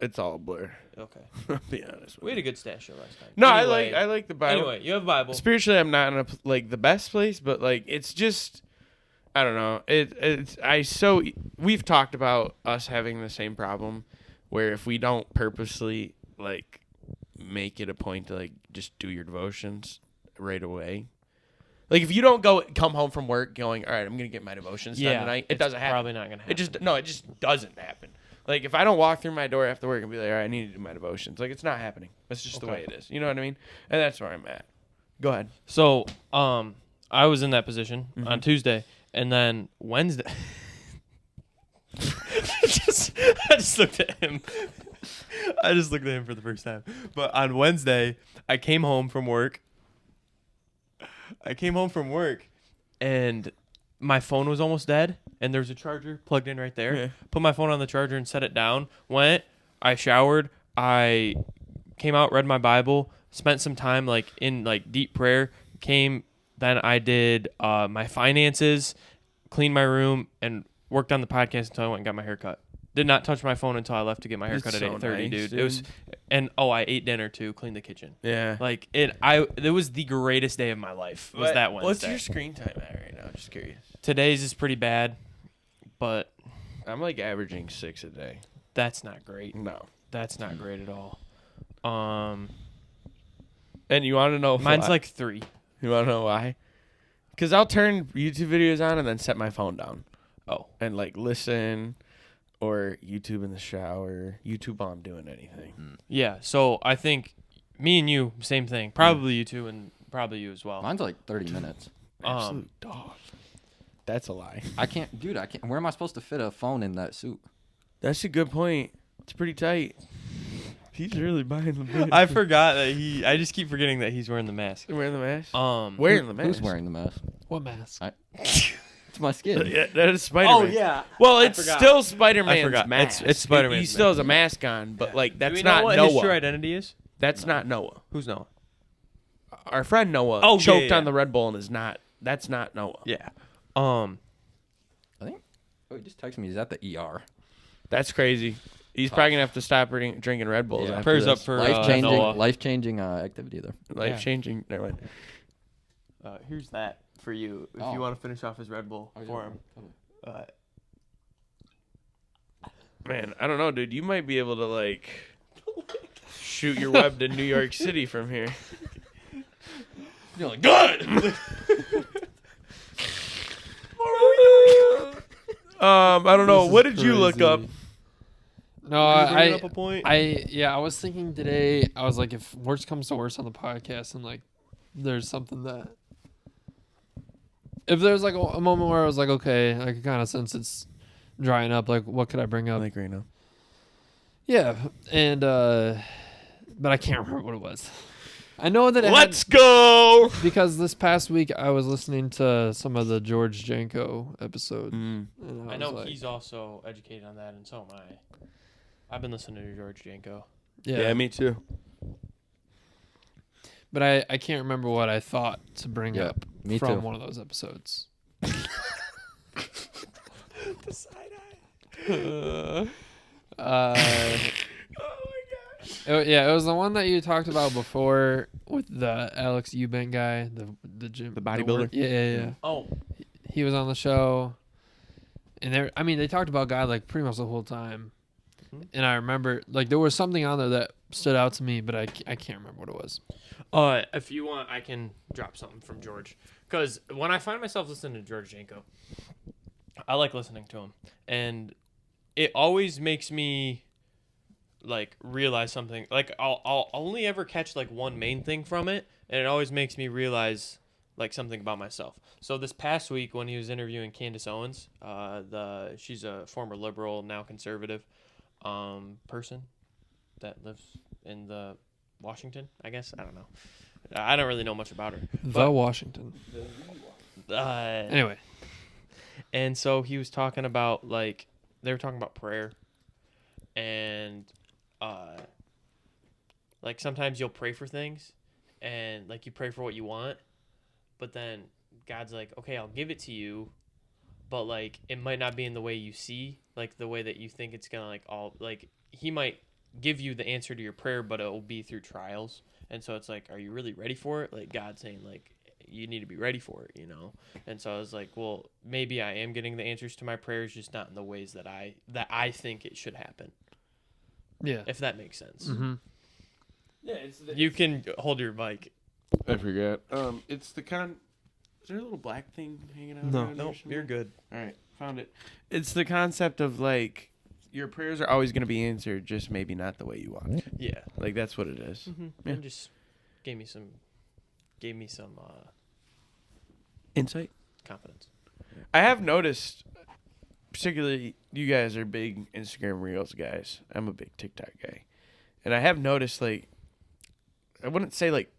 It's all a blur. Okay. I'll be honest with We you. had a good stash show last time. No, Anyway, I like the Bible. Anyway, you have a Bible. Spiritually, I'm not in the best place, but like it's just I don't know. We've talked about us having the same problem where if we don't purposely like make it a point to like just do your devotions right away. Like if you don't come home from work going, all right, I'm gonna get my devotions done tonight. It doesn't happen. Probably not gonna happen. It just doesn't happen. Like if I don't walk through my door after work and be like, all right, I need to do my devotions. Like it's not happening. That's just the way it is. You know what I mean? And that's where I'm at. Go ahead. So, I was in that position on Tuesday, and then Wednesday. I just looked at him. I just looked at him for the first time. But on Wednesday, I came home from work. And my phone was almost dead, and there's a charger plugged in right there. Yeah. Put my phone on the charger and set it down. I showered, I came out, read my Bible, spent some time like in like deep prayer, then I did my finances, cleaned my room, and worked on the podcast until I went and got my hair cut. Did not touch my phone until I left to get my hair cut at 8:30, dude. It was, I ate dinner too, cleaned the kitchen. Yeah. Like it was the greatest day of my life. Was that Wednesday? What's your screen time at right now? Just curious. Today's is pretty bad, but I'm like averaging 6 a day. that's not great. No. That's not great at all. And you want to know Mine's why? like 3. You want to know why? Because I'll turn YouTube videos on and then set my phone down. Oh. And like listen or YouTube in the shower. YouTube while I'm doing anything. Yeah, so I think me and you, same thing. Probably you two and probably you as well. Mine's like 30 minutes. Absolute dog. That's a lie. I can't. Where am I supposed to fit a phone in that suit? That's a good point. It's pretty tight. He's really buying the bid. I forgot that I just keep forgetting that he's wearing the mask. Wearing the mask? Um, Wearing the mask? Who's wearing the mask? What mask? It's my skin. Yeah, that is Spider-Man. yeah. Well, it's forgot. still Spider-Man's forgot. mask. It's Spider-Man's He still has a mask. mask on, but like Do that's we know not what Noah. his true identity is? That's not Noah. Who's Noah? Our friend Noah Oh, choked yeah. on the Red Bull and is not. That's not Noah. Yeah. I think. Oh, he just texted me. He's at the ER. That's crazy. He's probably gonna have to stop drinking Red Bulls. Yeah. After Prayers this. up for Life-changing, Noah. activity there. Life changing. Never mind. Here's that for you if Oh. you want to finish off his Red Bull for him. Man, I don't know, dude. You might be able to like shoot your web to New York City from here. You're like, good. I don't know. This What is did you look crazy. up? No, Bringing up a point? I was thinking today, I was like, if worst comes to worst on the podcast, and like, there's something that, if there's like a moment where I was like, okay, I can kind of sense it's drying up, like, what could I bring up? Like right now. Yeah, and, but I can't remember what it was. I know that Let's go. because this past week I was listening to some of the George Janko episode. Mm. And I was know like, he's also educated on that, and so am I. I've been listening to George Janko. Yeah, me too. But I can't remember what I thought to bring Yeah, up me from too. one of those episodes. The side eye. It was the one that you talked about before with the Alex Eubank guy, the gym, The bodybuilder? Yeah. Oh, He was on the show, and they talked about God like pretty much the whole time. And I remember like there was something on there that stood out to me, but I can't remember what it was. if you want, I can drop something from George. Because when I find myself listening to George Janko, I like listening to him, and it always makes me like realize something. Like I'll only ever catch like one main thing from it, and it always makes me realize like something about myself. So this past week when he was interviewing Candace Owens, she's a former liberal, now conservative person that lives in the Washington, I guess. I don't know. I don't really know much about her. The Washington. Anyway. And so he was talking about like they were talking about prayer, and like sometimes you'll pray for things, and like you pray for what you want, but then God's like, okay, I'll give it to you, but like it might not be in the way you see, like the way that you think it's gonna like all like he might give you the answer to your prayer, but it will be through trials. And so it's like, are you really ready for it? Like God saying like you need to be ready for it, you know? And so I was like, well, maybe I am getting the answers to my prayers, just not in the ways that I think it should happen. Yeah. If that makes sense. Mm-hmm. Yeah, You can hold your mic. I forgot. It's the Is there a little black thing hanging out? No. around here Nope, somewhere? you're good. All right, found it. It's the concept of like your prayers are always going to be answered, just maybe not the way you want it. Yeah. Like that's what it is. Mm-hmm. Yeah. And just gave me some Insight. confidence. I have noticed, particularly you guys are big Instagram Reels guys. I'm a big TikTok guy, and I have noticed like I wouldn't say like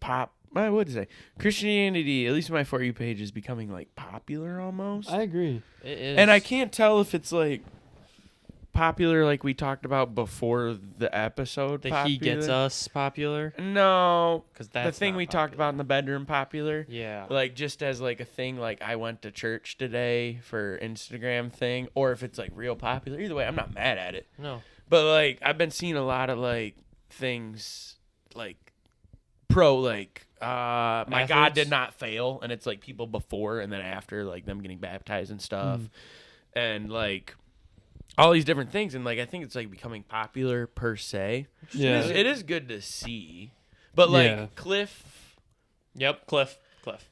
I would say Christianity, at least my For You page, is becoming like popular almost. I agree. It is. And I can't tell if it's like popular like we talked about before the episode. that he gets us popular. No, Because the that's thing not we talked popular. about in the bedroom popular. Yeah. Like just as like a thing, like I went to church today for Instagram thing, or if it's like real popular. Either way, I'm not mad at it. No. But like I've been seeing a lot of like things like pro like my God Athletes? did not fail, and it's like people before and then after, like them getting baptized and stuff, and like all these different things, and like I think it's like becoming popular per se. Yeah. It is good to see, but like Yeah. Cliff, Yep. Cliff.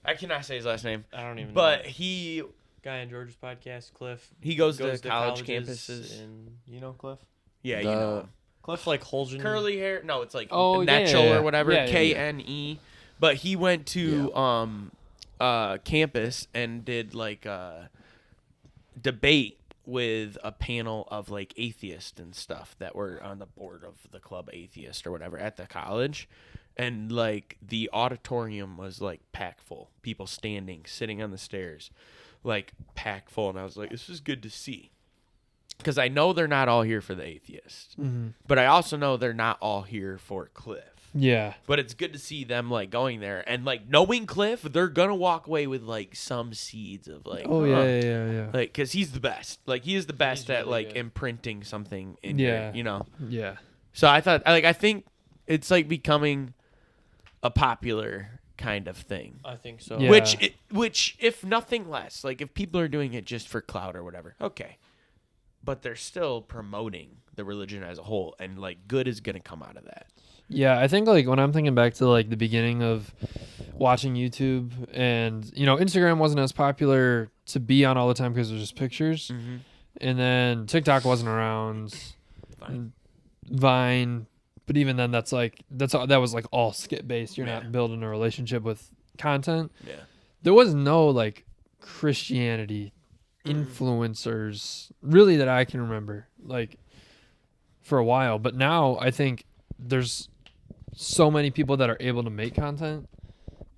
I cannot say his last name, I don't even but know. he Guy on George's podcast, Cliff. goes to college colleges campuses. And you know Cliff? Yeah, you The- know him. Cliff like Holgen. Curly hair. No, it's like Oh, yeah, Netchel yeah, yeah. or whatever. Yeah, yeah, yeah. Kne. But he went to campus and did like a debate with a panel of like atheists and stuff that were on the board of the club Atheist or whatever at the college. And like the auditorium was like packed full. People standing, sitting on the stairs, like packed full. And I was like, this is good to see. Because I know they're not all here for the atheists. Mm-hmm. But I also know they're not all here for Cliff. Yeah. But it's good to see them like going there and like knowing Cliff, they're gonna walk away with like some seeds of like, Oh yeah. like because he's the best. Like he is the best He's at really like good. imprinting something in Yeah. your, you know. Yeah. So I thought I think it's like becoming a popular kind of thing. I think so. Yeah. Which if nothing less, like if people are doing it just for clout or whatever, okay. But they're still promoting the religion as a whole, and like good is gonna come out of that. Yeah, I think like when I'm thinking back to like the beginning of watching YouTube, and you know, Instagram wasn't as popular to be on all the time because it was just pictures, and then TikTok wasn't around, Vine, but even then, that was like all skit based. You're Yeah. not building a relationship with content. Yeah. There was no like Christianity influencers really that I can remember like for a while, but now I think there's so many people that are able to make content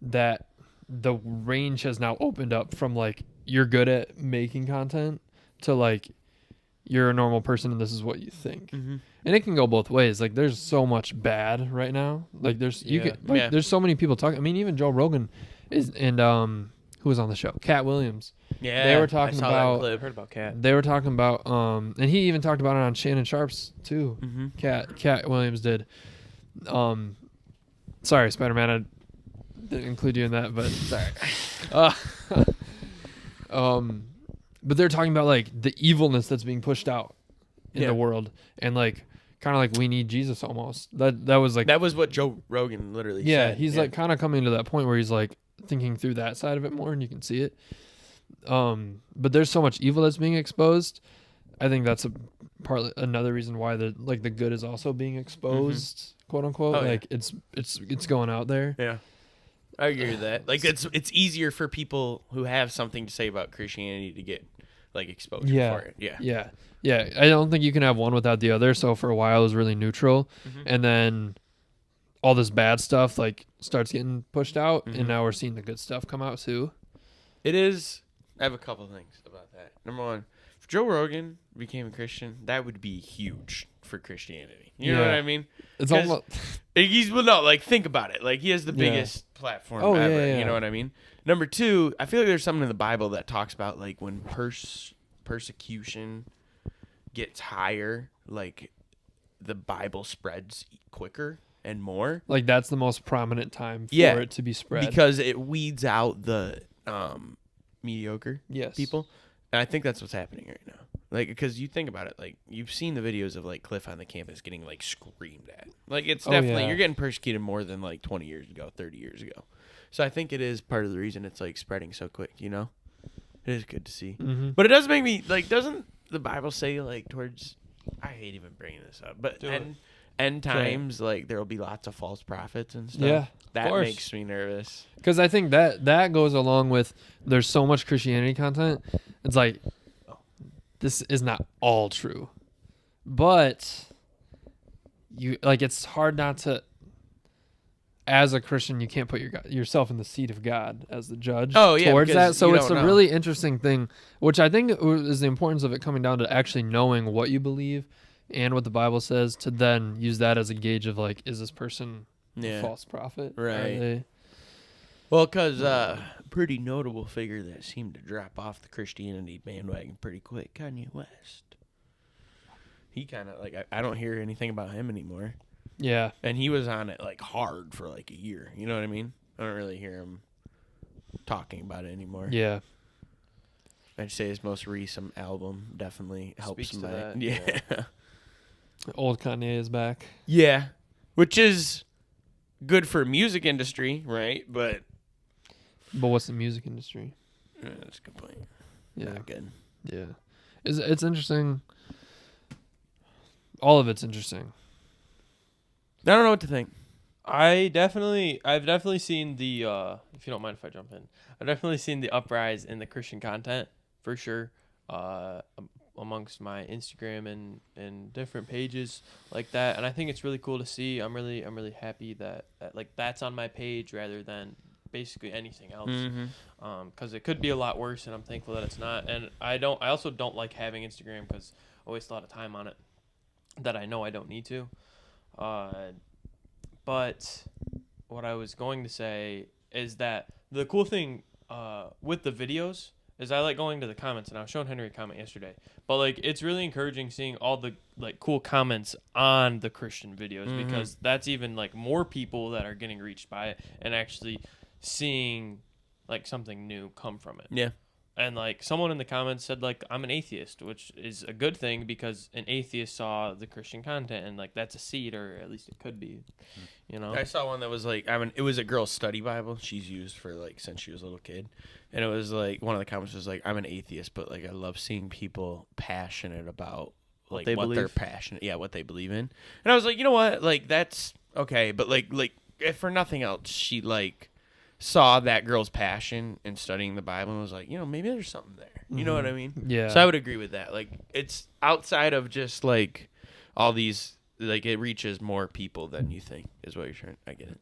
that the range has now opened up from like you're good at making content to like you're a normal person and this is what you think. And it can go both ways. Like there's so much bad right now. Like there's there's so many people talking. I mean, even Joe Rogan is, and who was on the show? Cat Williams. Yeah, They were talking I saw about- that I clip. heard about Cat. They were talking about and he even talked about it on Shannon Sharp's too. Mm-hmm. Cat Williams did. Sorry, Spider-Man, I didn't include you in that, but sorry. But they're talking about like the evilness that's being pushed out in the world, and like kind of like we need Jesus almost. That was like That was what Joe Rogan literally yeah, said. he's like kind of coming to that point where he's like thinking through that side of it more, and you can see it. But there's so much evil that's being exposed. I think that's partly another reason why the good is also being exposed, quote unquote. Oh, yeah. Like it's going out there. Yeah. I agree with that. Like it's easier for people who have something to say about Christianity to get like exposure Yeah. for it. Yeah. Yeah. I don't think you can have one without the other. So for a while it was really neutral, and then all this bad stuff like starts getting pushed out, and now we're seeing the good stuff come out too. It is. I have a couple things about that. Number one, Joe Rogan became a Christian, that would be huge for Christianity. You know what I mean? It's 'Cause almost think about it. Like, he has the biggest platform Oh, ever. yeah. You know what I mean? Number two, I feel like there's something in the Bible that talks about, like, when persecution gets higher, like, the Bible spreads quicker and more. like that's the most prominent time for Yeah, it to be spread. Because it weeds out the mediocre yes. people. And I think that's what's happening right now. Like, because you think about it, like, you've seen the videos of, like, Cliff on the campus getting, like, screamed at. Like, it's definitely, you're getting persecuted more than, like, 20 years ago, 30 years ago. So I think it is part of the reason it's, like, spreading so quick, you know? It is good to see. Mm-hmm. But it does make me, like, doesn't the Bible say, like, towards, I hate even bringing this up, but end times, like, there will be lots of false prophets and stuff. Yeah, That course. makes me nervous. Because I think that goes along with there's so much Christianity content. It's like this is not all true, but you like it's hard not to. As a Christian, you can't put yourself in the seat of God as the judge. Oh, yeah, towards because that. So you it's don't a know. really interesting thing, which I think is the importance of it coming down to actually knowing what you believe and what the Bible says to then use that as a gauge of like, is this person a false prophet? Right. Are they- Well, because pretty notable figure that seemed to drop off the Christianity bandwagon pretty quick, Kanye West. He kind of, like, I don't hear anything about him anymore. Yeah. And he was on it, like, hard for, like, a year. You know what I mean? I don't really hear him talking about it anymore. Yeah. I'd say his most recent album definitely helps Speaks to my... that, Yeah. Old Kanye is back. Yeah. Which is good for music industry, right? But... But what's the music industry? that's a good point. Yeah. Not good. Yeah. It's interesting. All of it's interesting. I don't know what to think. I've definitely seen the if you don't mind if I jump in, I've definitely seen the uprise in the Christian content for sure, amongst my Instagram and different pages like that, and I think it's really cool to see. I'm really happy that like that's on my page rather than basically anything else, because it could be a lot worse, and I'm thankful that it's not. And I also don't like having Instagram because I waste a lot of time on it that I know I don't need to. But what I was going to say is that the cool thing with the videos is I like going to the comments, and I was showing Henry a comment yesterday. But like it's really encouraging seeing all the like cool comments on the Christian videos because that's even like more people that are getting reached by it and actually seeing like something new come from it. Yeah. And like someone in the comments said like I'm an atheist, which is a good thing because an atheist saw the Christian content and like that's a seed, or at least it could be, you know. I saw one that was like, it was a girl's study Bible she's used for like since she was a little kid, and it was like one of the comments was like, I'm an atheist, but like I love seeing people passionate about like they what they're believe. passionate, what they believe in. And I was like, you know what, like that's okay, but like if for nothing else, she like saw that girl's passion in studying the Bible and was like, you know, maybe there's something there. You know what I mean? Yeah. So I would agree with that. Like it's outside of just like all these, like it reaches more people than you think is what you're trying. I get it.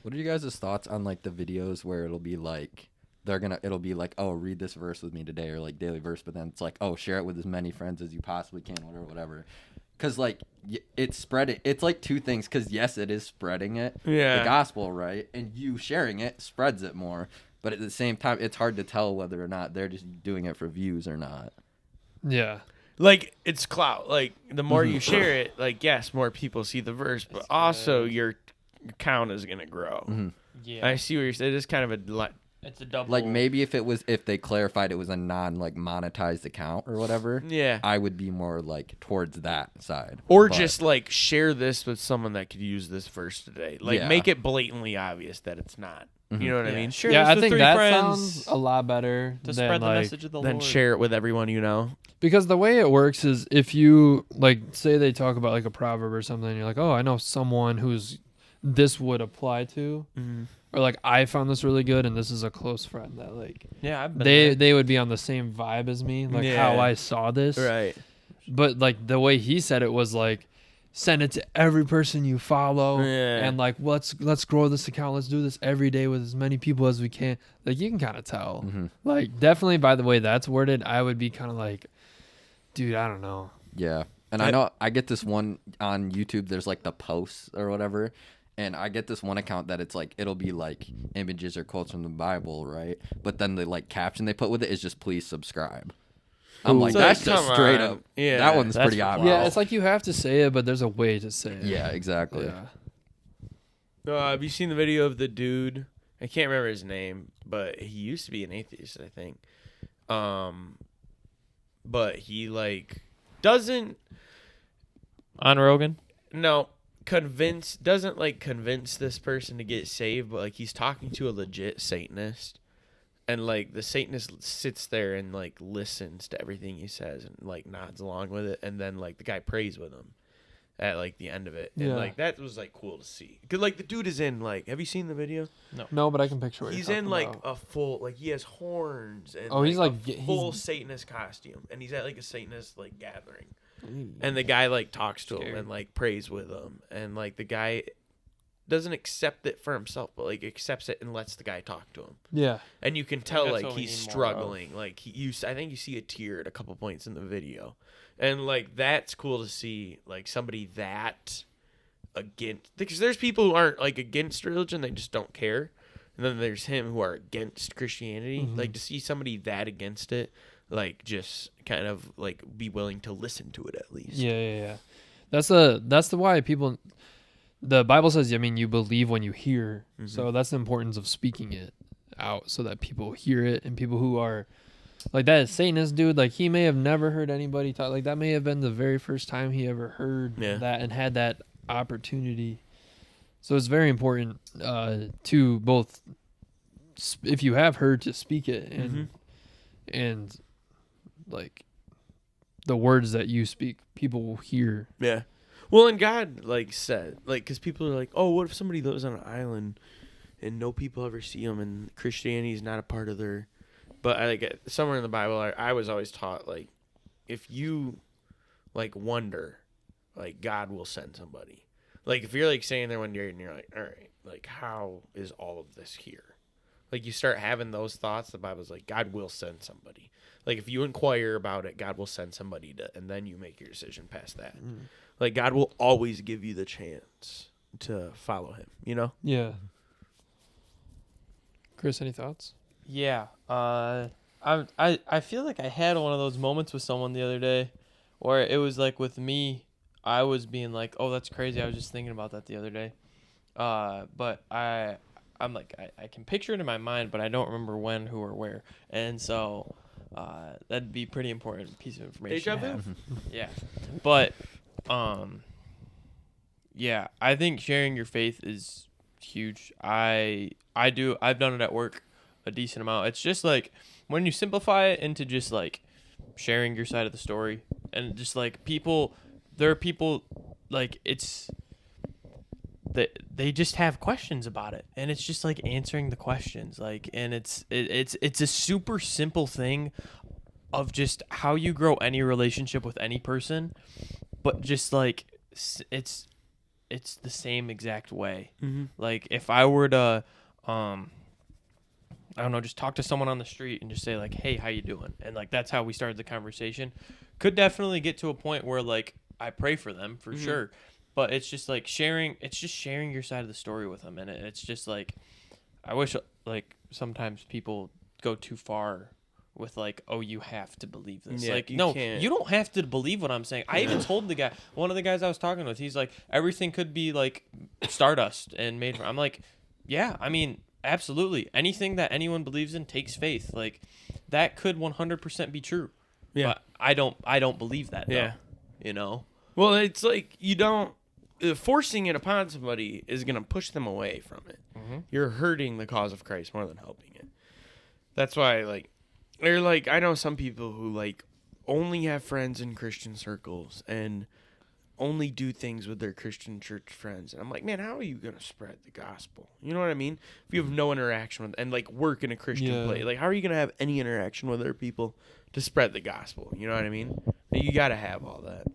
What are you guys' thoughts on like the videos where it'll be like it'll be like, oh, read this verse with me today, or like daily verse, but then it's like, oh, share it with as many friends as you possibly can, whatever. Because like it's spreading. It's like two things. Because yes, it is spreading it, Yeah. the gospel, right? And you sharing it spreads it more. But at the same time, it's hard to tell whether or not they're just doing it for views or not. Yeah. Like it's clout. Like the more you share it, like yes, more people see the verse, but also your count is gonna grow. Yeah, I see what you're saying. It's kind of a it's a double. Like maybe if they clarified it was a non like monetized account or whatever, yeah. I would be more like towards that side. Or But- just like share this with someone that could use this verse today. Like Yeah. make it blatantly obvious that it's not. You know what I mean? Share Yeah, this I with think 3 that friends sounds a lot better to than spread the like, message of the Then Lord. share it with everyone you know. because the way it works is if you like say they talk about like a proverb or something, and you're like, oh, I know someone who's this would apply to, or like I found this really good, and this is a close friend that like Yeah, I've been they there. they would be on the same vibe as me, like Yeah. how I saw this. Right. But like the way he said it was like, send it to every person you follow, Yeah. and like let's grow this account. Let's do this every day with as many people as we can. Like you can kind of tell. Like definitely by the way that's worded, I would be kind of like, Dude, I don't know. Yeah. And I know I get this one on YouTube. There's like the posts or whatever. And I get this one account that it's like, it'll be like images or quotes from the Bible, right? But then the like caption they put with it is just please subscribe. I'm like, So, that's just come straight on. up. Yeah, that one's that's pretty wild. obvious. Yeah, it's like you have to say it, but there's a way to say it. Yeah, exactly. Yeah. Have you seen the video of the dude? I can't remember his name, but he used to be an atheist, I think. But he like doesn't On Rogan? doesn't like convince this person to get saved, but like he's talking to a legit Satanist, and like the Satanist sits there and like listens to everything he says and like nods along with it, and then like the guy prays with him at like the end of it, and Yeah. like that was like cool to see, because like the dude is in like, have you seen the video? No, but I can picture what He's you're in talking like about. a full, like he has horns and Oh, he's a like- he's- full Satanist costume, and he's at like a Satanist like gathering, and the guy like talks to him Scary. and like prays with him, and like the guy doesn't accept it for himself, but like accepts it and lets the guy talk to him, Yeah. and you can tell that's like what we he's need more of. struggling, like I think you see a tear at a couple points in the video, and like that's cool to see, like somebody that against, because there's people who aren't like against religion, they just don't care, and then there's him who are against Christianity. Mhm. Like to see somebody that against it, like just kind of like be willing to listen to it at least. Yeah. That's the why people. The Bible says, I mean, you believe when you hear. Mhm. So that's the importance of speaking it out so that people hear it, and people who are like that Satanist dude, like he may have never heard anybody talk. Like that may have been the very first time he ever heard Yeah. that and had that opportunity. So it's very important to both, if you have heard, to speak it and like the words that you speak, people will hear. Yeah. Well, and God like said, like, because people are like, oh, what if somebody lives on an island and no people ever see them, and Christianity is not a part of their. But I like somewhere in the Bible, I was always taught like, if you like wonder, like God will send somebody. Like if you're like staying there one day and you're like, all right, like how is all of this here? Like you start having those thoughts, the Bible's like God will send somebody. Like if you inquire about it, God will send somebody to, and then you make your decision past that. Like God will always give you the chance to follow him, you know? Yeah. Chris, any thoughts? Yeah. I feel like I had one of those moments with someone the other day where it was like with me, I was being like, oh, that's crazy. I was just thinking about that the other day. But I'm like, I can picture it in my mind, but I don't remember when, who, or where. And so that'd be a pretty important piece of information. Deja to vu? have. Yeah. But yeah, I think sharing your faith is huge. I've done it at work a decent amount. It's just like when you simplify it into just like sharing your side of the story, and just like there are people like they just have questions about it, and it's just like answering the questions, like, and it's a super simple thing of just how you grow any relationship with any person, but just like it's the same exact way. Mm-hmm. Like if I were to I don't know, just talk to someone on the street and just say like, hey, how you doing? And like that's how we started the conversation. Could definitely get to a point where like I pray for them for sure. But it's just like sharing your side of the story with them. And it's just like, I wish like sometimes people go too far with like, oh, you have to believe this. Yeah, like, you no, can't. you don't have to believe what I'm saying. I even told one of the guys I was talking with, he's like, everything could be like stardust and made from. I'm like, yeah, I mean, absolutely. Anything that anyone believes in takes faith. Like that could 100% be true. Yeah. But I don't believe that. Yeah. Though, you know? Well, it's like you don't. Forcing it upon somebody is going to push them away from it. Mhm. You're hurting the cause of Christ more than helping it. That's why, like, they're like, I know some people who like only have friends in Christian circles and only do things with their Christian church friends. And I'm like, man, how are you going to spread the gospel? You know what I mean? If you have no interaction with, and like work in a Christian place, like how are you going to have any interaction with other people to spread the gospel? You know what I mean? You got to have all that.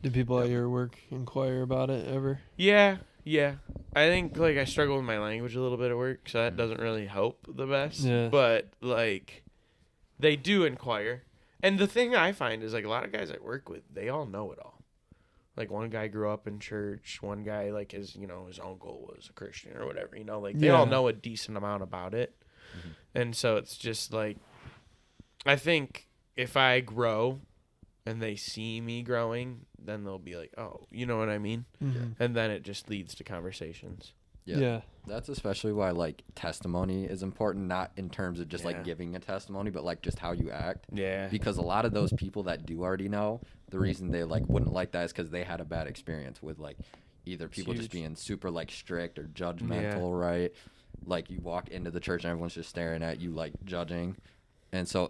Do people at your work inquire about it ever? Yeah. I think like I struggle with my language a little bit at work, so that doesn't really help the best. Yeah. But like, they do inquire. And the thing I find is like a lot of guys I work with, they all know it all. Like one guy grew up in church, one guy like his uncle was a Christian or whatever, like they all know a decent amount about it. Mm-hmm. And so it's just like, I think if I grow and they see me growing, then they'll be like, oh, you know what I mean? Mm-hmm. And then it just leads to conversations. Yeah. That's especially why like testimony is important, not in terms of just like giving a testimony, but like just how you act. Yeah. Because a lot of those people that do already know, the reason they like wouldn't like that is because they had a bad experience with like either people just being super like strict or judgmental, right? Like you walk into the church and everyone's just staring at you like judging. And so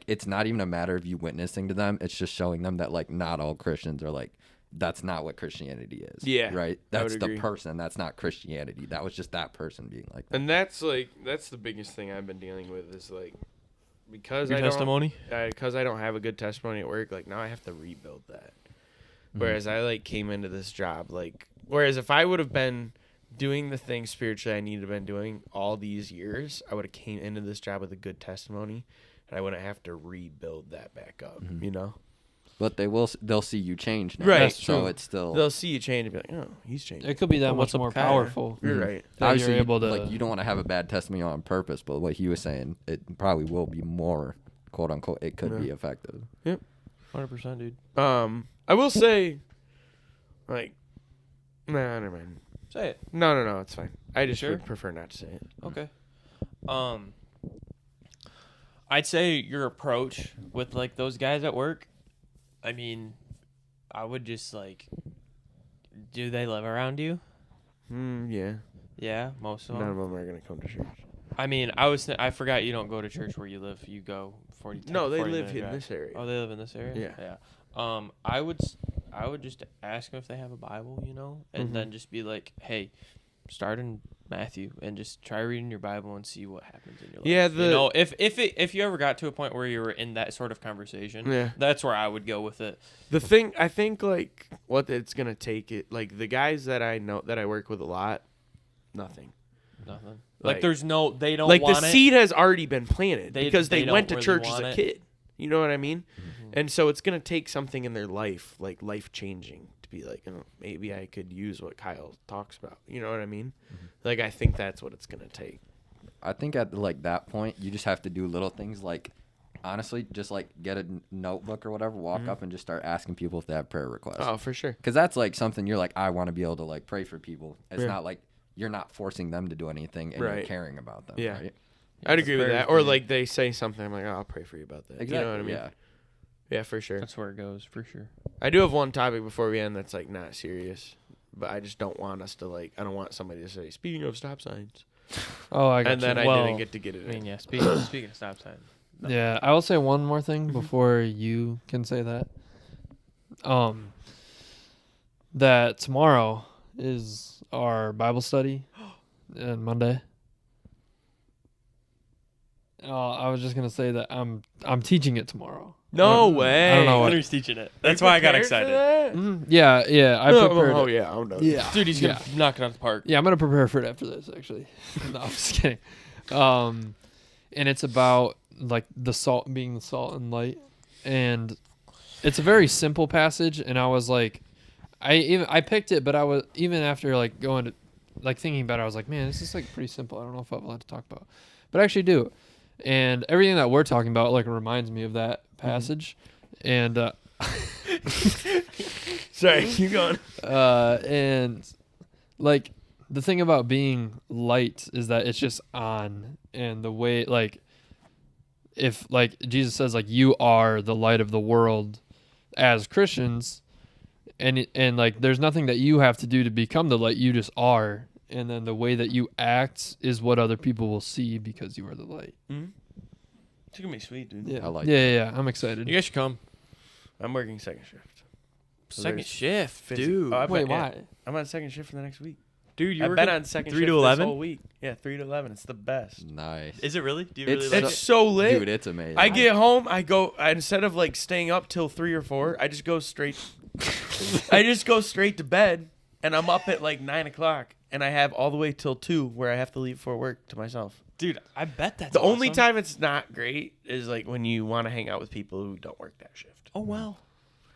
it's not even a matter of you witnessing to them. It's just showing them that like not all Christians are like, that's not what Christianity is. Yeah. Right? That's the person. That's not Christianity. That was just that person being like that. And that's the biggest thing I've been dealing with is like, because Your testimony? Because I don't have a good testimony at work, like now I have to rebuild that. Whereas I like came into this job, like, whereas if I would have been doing the things spiritually I needed to been doing all these years, I would have came into this job with a good testimony and I wouldn't have to rebuild that back up, But they'll see you change now. Right. That's so it's still. They'll see you change and be like, oh, he's changed. It could be that what's much up, more Kyle? powerful. You're right. That Obviously, you're able to, like, you don't want to have a bad testimony on purpose, but what he was saying, it probably will be more, quote unquote, it could be effective. Yep. 100%, dude. I will say, like, nah, never mind. Say it. No, it's fine. I just Sure? would prefer not to say it. Okay. I'd say your approach with like those guys at work, I mean, I would just like, do they live around you? Yeah. Yeah, most of them. None of them are gonna come to church. I mean, I forgot you don't go to church where you live. You go 40. No, they 40 live minute in drive. this area. Oh, they live in this area. Yeah. Yeah. I would just ask them if they have a Bible, and then just be like, hey, start in Matthew and just try reading your Bible and see what happens in your life. Yeah, if you ever got to a point where you were in that sort of conversation, that's where I would go with it. The thing I think like what it's gonna take it like the guys that I know that I work with a lot, nothing. Nothing. Like there's no, they don't like want the it. seed has already been planted because they don't went to really church as want a it. kid. You know what I mean? And so it's gonna take something in their life, like life changing, to be like, oh, maybe I could use what Kyle talks about. You know what I mean? Like I think that's what it's gonna take. I think at like that point, you just have to do little things like, honestly, just like get a notebook or whatever, walk up and just start asking people if they have prayer requests. Oh, for sure. Because that's like something you're like, I want to be able to like pray for people. It's not like you're not forcing them to do anything and you're caring about them. Yeah. Right? I'd agree with that. Or like they say something, I'm like, oh, I'll pray for you about that. Exactly. You know what I mean? Yeah. Yeah, for sure. That's where it goes, for sure. I do have one topic before we end that's like not serious, but I just don't want us to like. I don't want somebody to say, "Speaking of stop signs," oh, I got and then you. I didn't get to get it. I mean, in. yeah. Speaking of stop signs. No. Yeah, I will say one more thing before you can say that. That tomorrow is our Bible study, and Monday. I was just gonna say that I'm teaching it tomorrow. No way. I don't know what. Henry's teaching it. That's why I got excited. Yeah, I prepared. Oh it. yeah, oh no. Yeah, Dude, he's gonna knock it out of the park. Yeah, I'm gonna prepare for it after this. Actually, no, I'm just kidding. And it's about like the salt being the salt and light, and it's a very simple passage. And I was like, I picked it, but I was even after like going to like thinking about it, I was like, man, this is like pretty simple. I don't know if I'm allowed to talk about, but I actually do. And everything that we're talking about like reminds me of that passage. And Sorry, keep going. and like the thing about being light is that it's just on, and the way like if like Jesus says like you are the light of the world as Christians, and like there's nothing that you have to do to become the light, you just are. And then the way that you act is what other people will see because you are the light. It's gonna be sweet, dude. Yeah, I like yeah. I'm excited. You guys should come. I'm working second shift. So Second there's shift, 50 dude. Oh, I've Wait, been- why? I'm on second shift for the next week. Dude, I've been on second 3 shift to this 11. whole week. Yeah, 3 to 11. It's the best. Nice. Is it really? Do you It's really like It's it? so lit. Dude, it's amazing. I get home, instead of like staying up till 3 or 4, I just go straight to bed, and I'm up at like 9 o'clock, and I have all the way till 2 where I have to leave for work to myself. Dude, I bet that's The only awesome. time it's not great is like when you want to hang out with people who don't work that shift. Oh, well.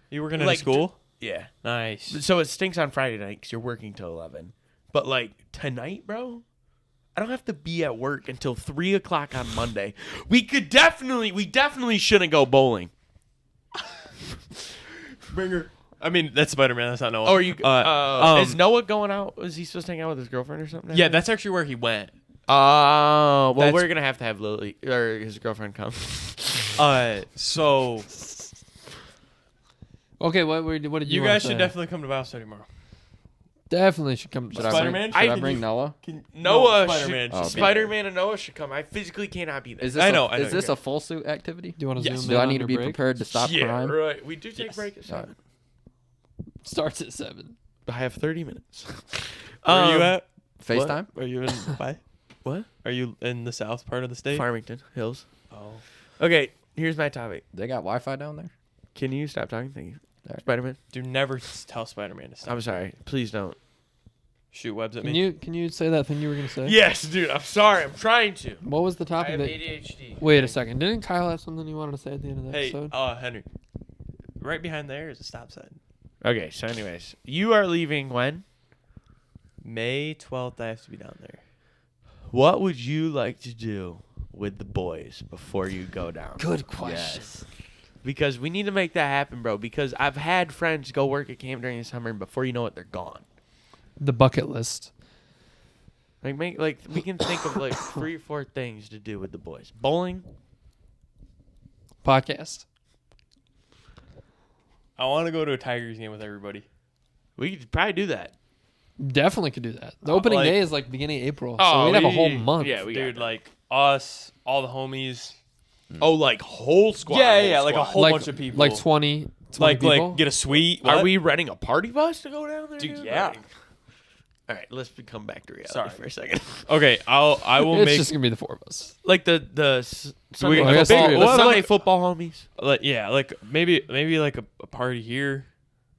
You working in Like, a school? Yeah. Nice. So it stinks on Friday night because you're working till 11. But like tonight, bro, I don't have to be at work until 3 o'clock on Monday. We definitely shouldn't go bowling. Bringer. I mean, that's Spider-Man. That's not Noah. Or you? Is Noah going out? Is he supposed to hang out with his girlfriend or something? Yeah, that's actually where he went. Oh, well, That's- we're gonna have to have Lily or his girlfriend come. So Okay, what did you wanna guys should say? definitely come to Bible study tomorrow. Definitely should come. Should I Spider-Man? bring, should I I- bring Noah? Noah, Spider-Man. should- should be Spider-Man and Noah should come. I physically cannot be there. Is this I a, know, I know, is this you're a full suit activity? Do you want to Yes. zoom Do in I on need to your be break? prepared to stop yeah, crime? right. We do take Yes. break at 7. Starts at 7. I have 30 minutes. Where are you at? FaceTime? Are you in by? What? Are you in the south part of the state? Farmington Hills. Oh. Okay, here's my topic. They got Wi-Fi down there? Can you stop talking? Thank you. Alright. Spider-Man. Do never tell Spider-Man to stop. I'm sorry. Please don't. Shoot webs at Can me. you say that thing you were gonna say? Yes, dude. I'm sorry. I'm trying to. What was the I topic? have That, ADHD. wait a second. Didn't Kyle have something you wanted to say at the end of the Hey, episode? Henry. Right behind there is a stop sign. Okay, so anyways, you are leaving when? May 12th, I have to be down there. What would you like to do with the boys before you go down? Good question. Because we need to make that happen, bro. Because I've had friends go work at camp during the summer, and before you know it, they're gone. The bucket list. Like we can think of like 3 or 4 things to do with the boys. Bowling. Podcast. I want to go to a Tigers game with everybody. We could probably do that. Definitely could do that. The opening like- day is like beginning of April, so we'd have a whole month. Yeah, we Dude, got like us, all the homies. like whole squad. Yeah, like a whole like, bunch of people. like 20 like people. get a suite. Are What? we renting a party bus to go down there? Dude, yeah. All right, let's come back to reality Sorry. for a second. Okay, I will it's make just gonna be the 4 of us. Like the Sunday, I guess football, three of the us. Sunday football homies. like maybe like a party here,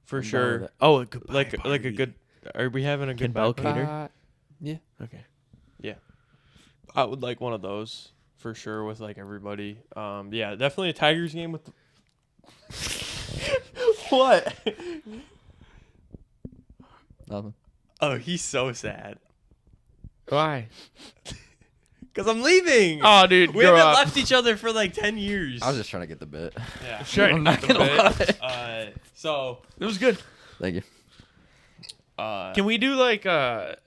for sure. Oh, a good Like a good. Are we having a Can good Bell banquet? cater? Yeah. Okay. I would like one of those for sure with like everybody. Yeah, definitely a Tigers game with. What? Nothing. Oh, he's so sad. Why? Cause I'm leaving. Oh, dude, We grow haven't up. left each other for like 10 years. I was just trying to get the bit. yeah. Sure, I'm not gonna lie. So It was good. Thank you. Can we do like a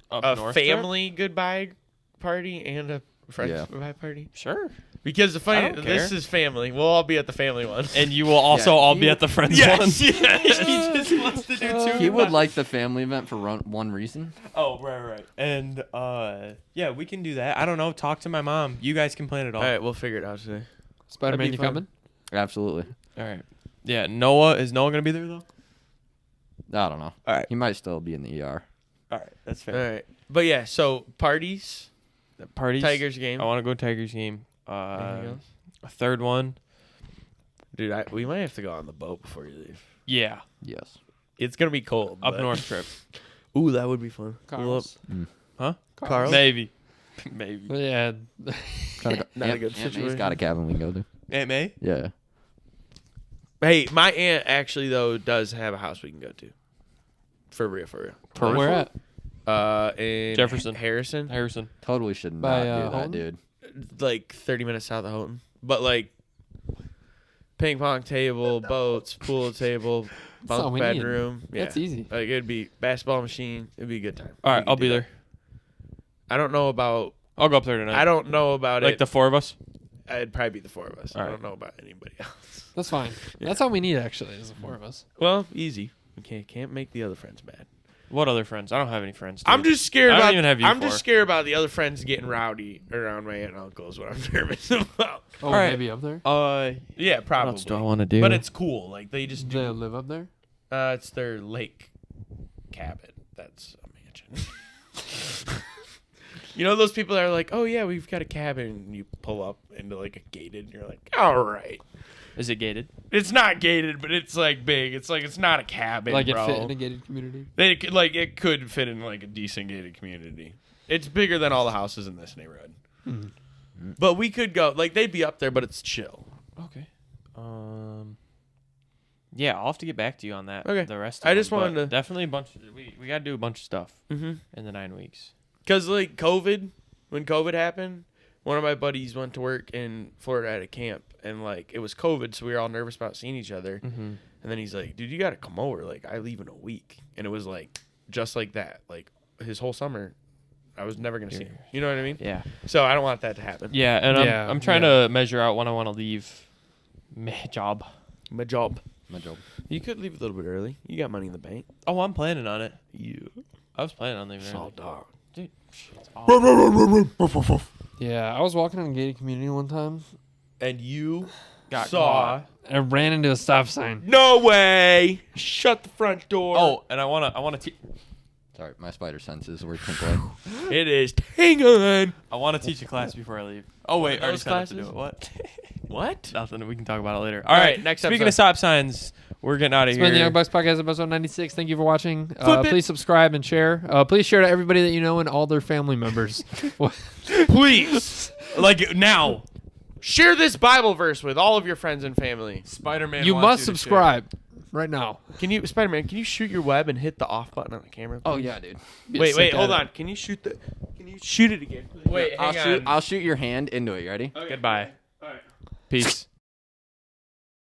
up north trip? family goodbye party and a friends Yeah. goodbye party? Sure. Because the funny, don't this care. is family. We'll all be at the family one. And you will also Yeah, all he be would- at the friends Yes, one. yeah. he just wants to do two. He would like the family event for one reason. Oh, right. And yeah, we can do that. I don't know. Talk to my mom. You guys can plan it all. All right, we'll figure it out today. Spider-Man, be you fun. coming? Absolutely. All right. Yeah. Is Noah gonna be there though? I don't know. All right. He might still be in the ER. All right. That's All fair. right, but yeah. So parties, Parties. Tigers game. I want to go Tigers game. Anything else? A third one. Dude, we might have to go on the boat before you leave. Yeah. Yes. It's gonna be cold. Up but- north trip. Ooh, that would be fun. Pull up. Carl's. Huh? Carl? Maybe. Maybe. Yeah. Trying to go. Not a Aunt- good Aunt May's situation. got a cabin we can go to. Aunt May. Yeah. Hey, my aunt actually though does have a house we can go to. For real. For where at? In Jefferson. Harrison, Harrison. Totally should not By, do that, Houghton? dude. like 30 minutes south of Houghton. But like ping pong table, boats, pool table, That's all bunk we need. bedroom. Yeah. That's easy. Like it'd be basketball machine. It'd be a good time. All We right. could I'll do be that. there. I don't know about. I'll go up there tonight. I don't know about like it. the 4 of us. It'd probably be the 4 of us. All I right. don't know about anybody else. That's fine. That's all we need actually, is the 4 of us. Well, easy. Okay, can't make the other friends mad. What other friends? I don't have any friends. I'm dude. just scared I don't about. even have you I'm four. just scared about the other friends getting rowdy around my aunt and uncle. Is what I'm nervous about. Oh, All right. maybe up there? Yeah, What probably. else do I want to do? But it's cool. Like they just Do they do. live up there? It's their lake cabin. That's a mansion. You know those people that are like, oh yeah, we've got a cabin, and you pull up into like a gated, and you're like, all right. Is it gated? It's not gated, but it's like big. It's like it's not a cabin, Like it bro. fit in a gated community. It could fit in like a decent gated community. It's bigger than all the houses in this neighborhood. But we could go. Like they'd be up there, but it's chill. Okay. Yeah, I'll have to get back to you on that. Okay. The rest. Of I them, just wanted but to- definitely a bunch. We got to do a bunch of stuff Mm-hmm. in the 9 weeks. Because like when COVID happened, one of my buddies went to work in Florida at a camp, and like it was COVID, so we were all nervous about seeing each other. Mm-hmm. And then he's like, dude, you got to come over. Like, I leave in a week. And it was like, just like that. Like, his whole summer, I was never going to see him. You know what I mean? Yeah. So I don't want that to happen. Yeah, and Yeah, I'm trying to measure out when I want to leave. My job. My job. My job. You could leave a little bit early. You got money in the bank. Oh, I'm planning on it. You. I was planning on leaving Saw early. dog. Dude, it's awful. Yeah, I was walking in a gated community one time. And you Got saw. caught. I ran into a stop sign. No way. Shut the front door. Oh, and I want to Sorry, my spider senses were tingling. It is. Hang on. I want to teach a class before I leave. Oh wait, I already Those signed up to do classes? it. What? What? Nothing. We can talk about it later. All All right, right. next Speaking episode. of stop signs, we're getting out of It's been the here. Young Bucks Podcast, episode 96. Thank you for watching. Flip it. Please subscribe and share. Please share to everybody that you know and all their family members. Please. Like now. Share this Bible verse with all of your friends and family. Spider-Man. You wants must to subscribe right now. Can you, Spider-Man, can you shoot your web and hit the off button on the camera? Oh please? yeah, dude. Wait, Sick hold at on. Can you shoot it again? Please? Wait, I'll hang shoot. on. I'll shoot your hand into it. You ready? share. Goodbye. All right. Peace.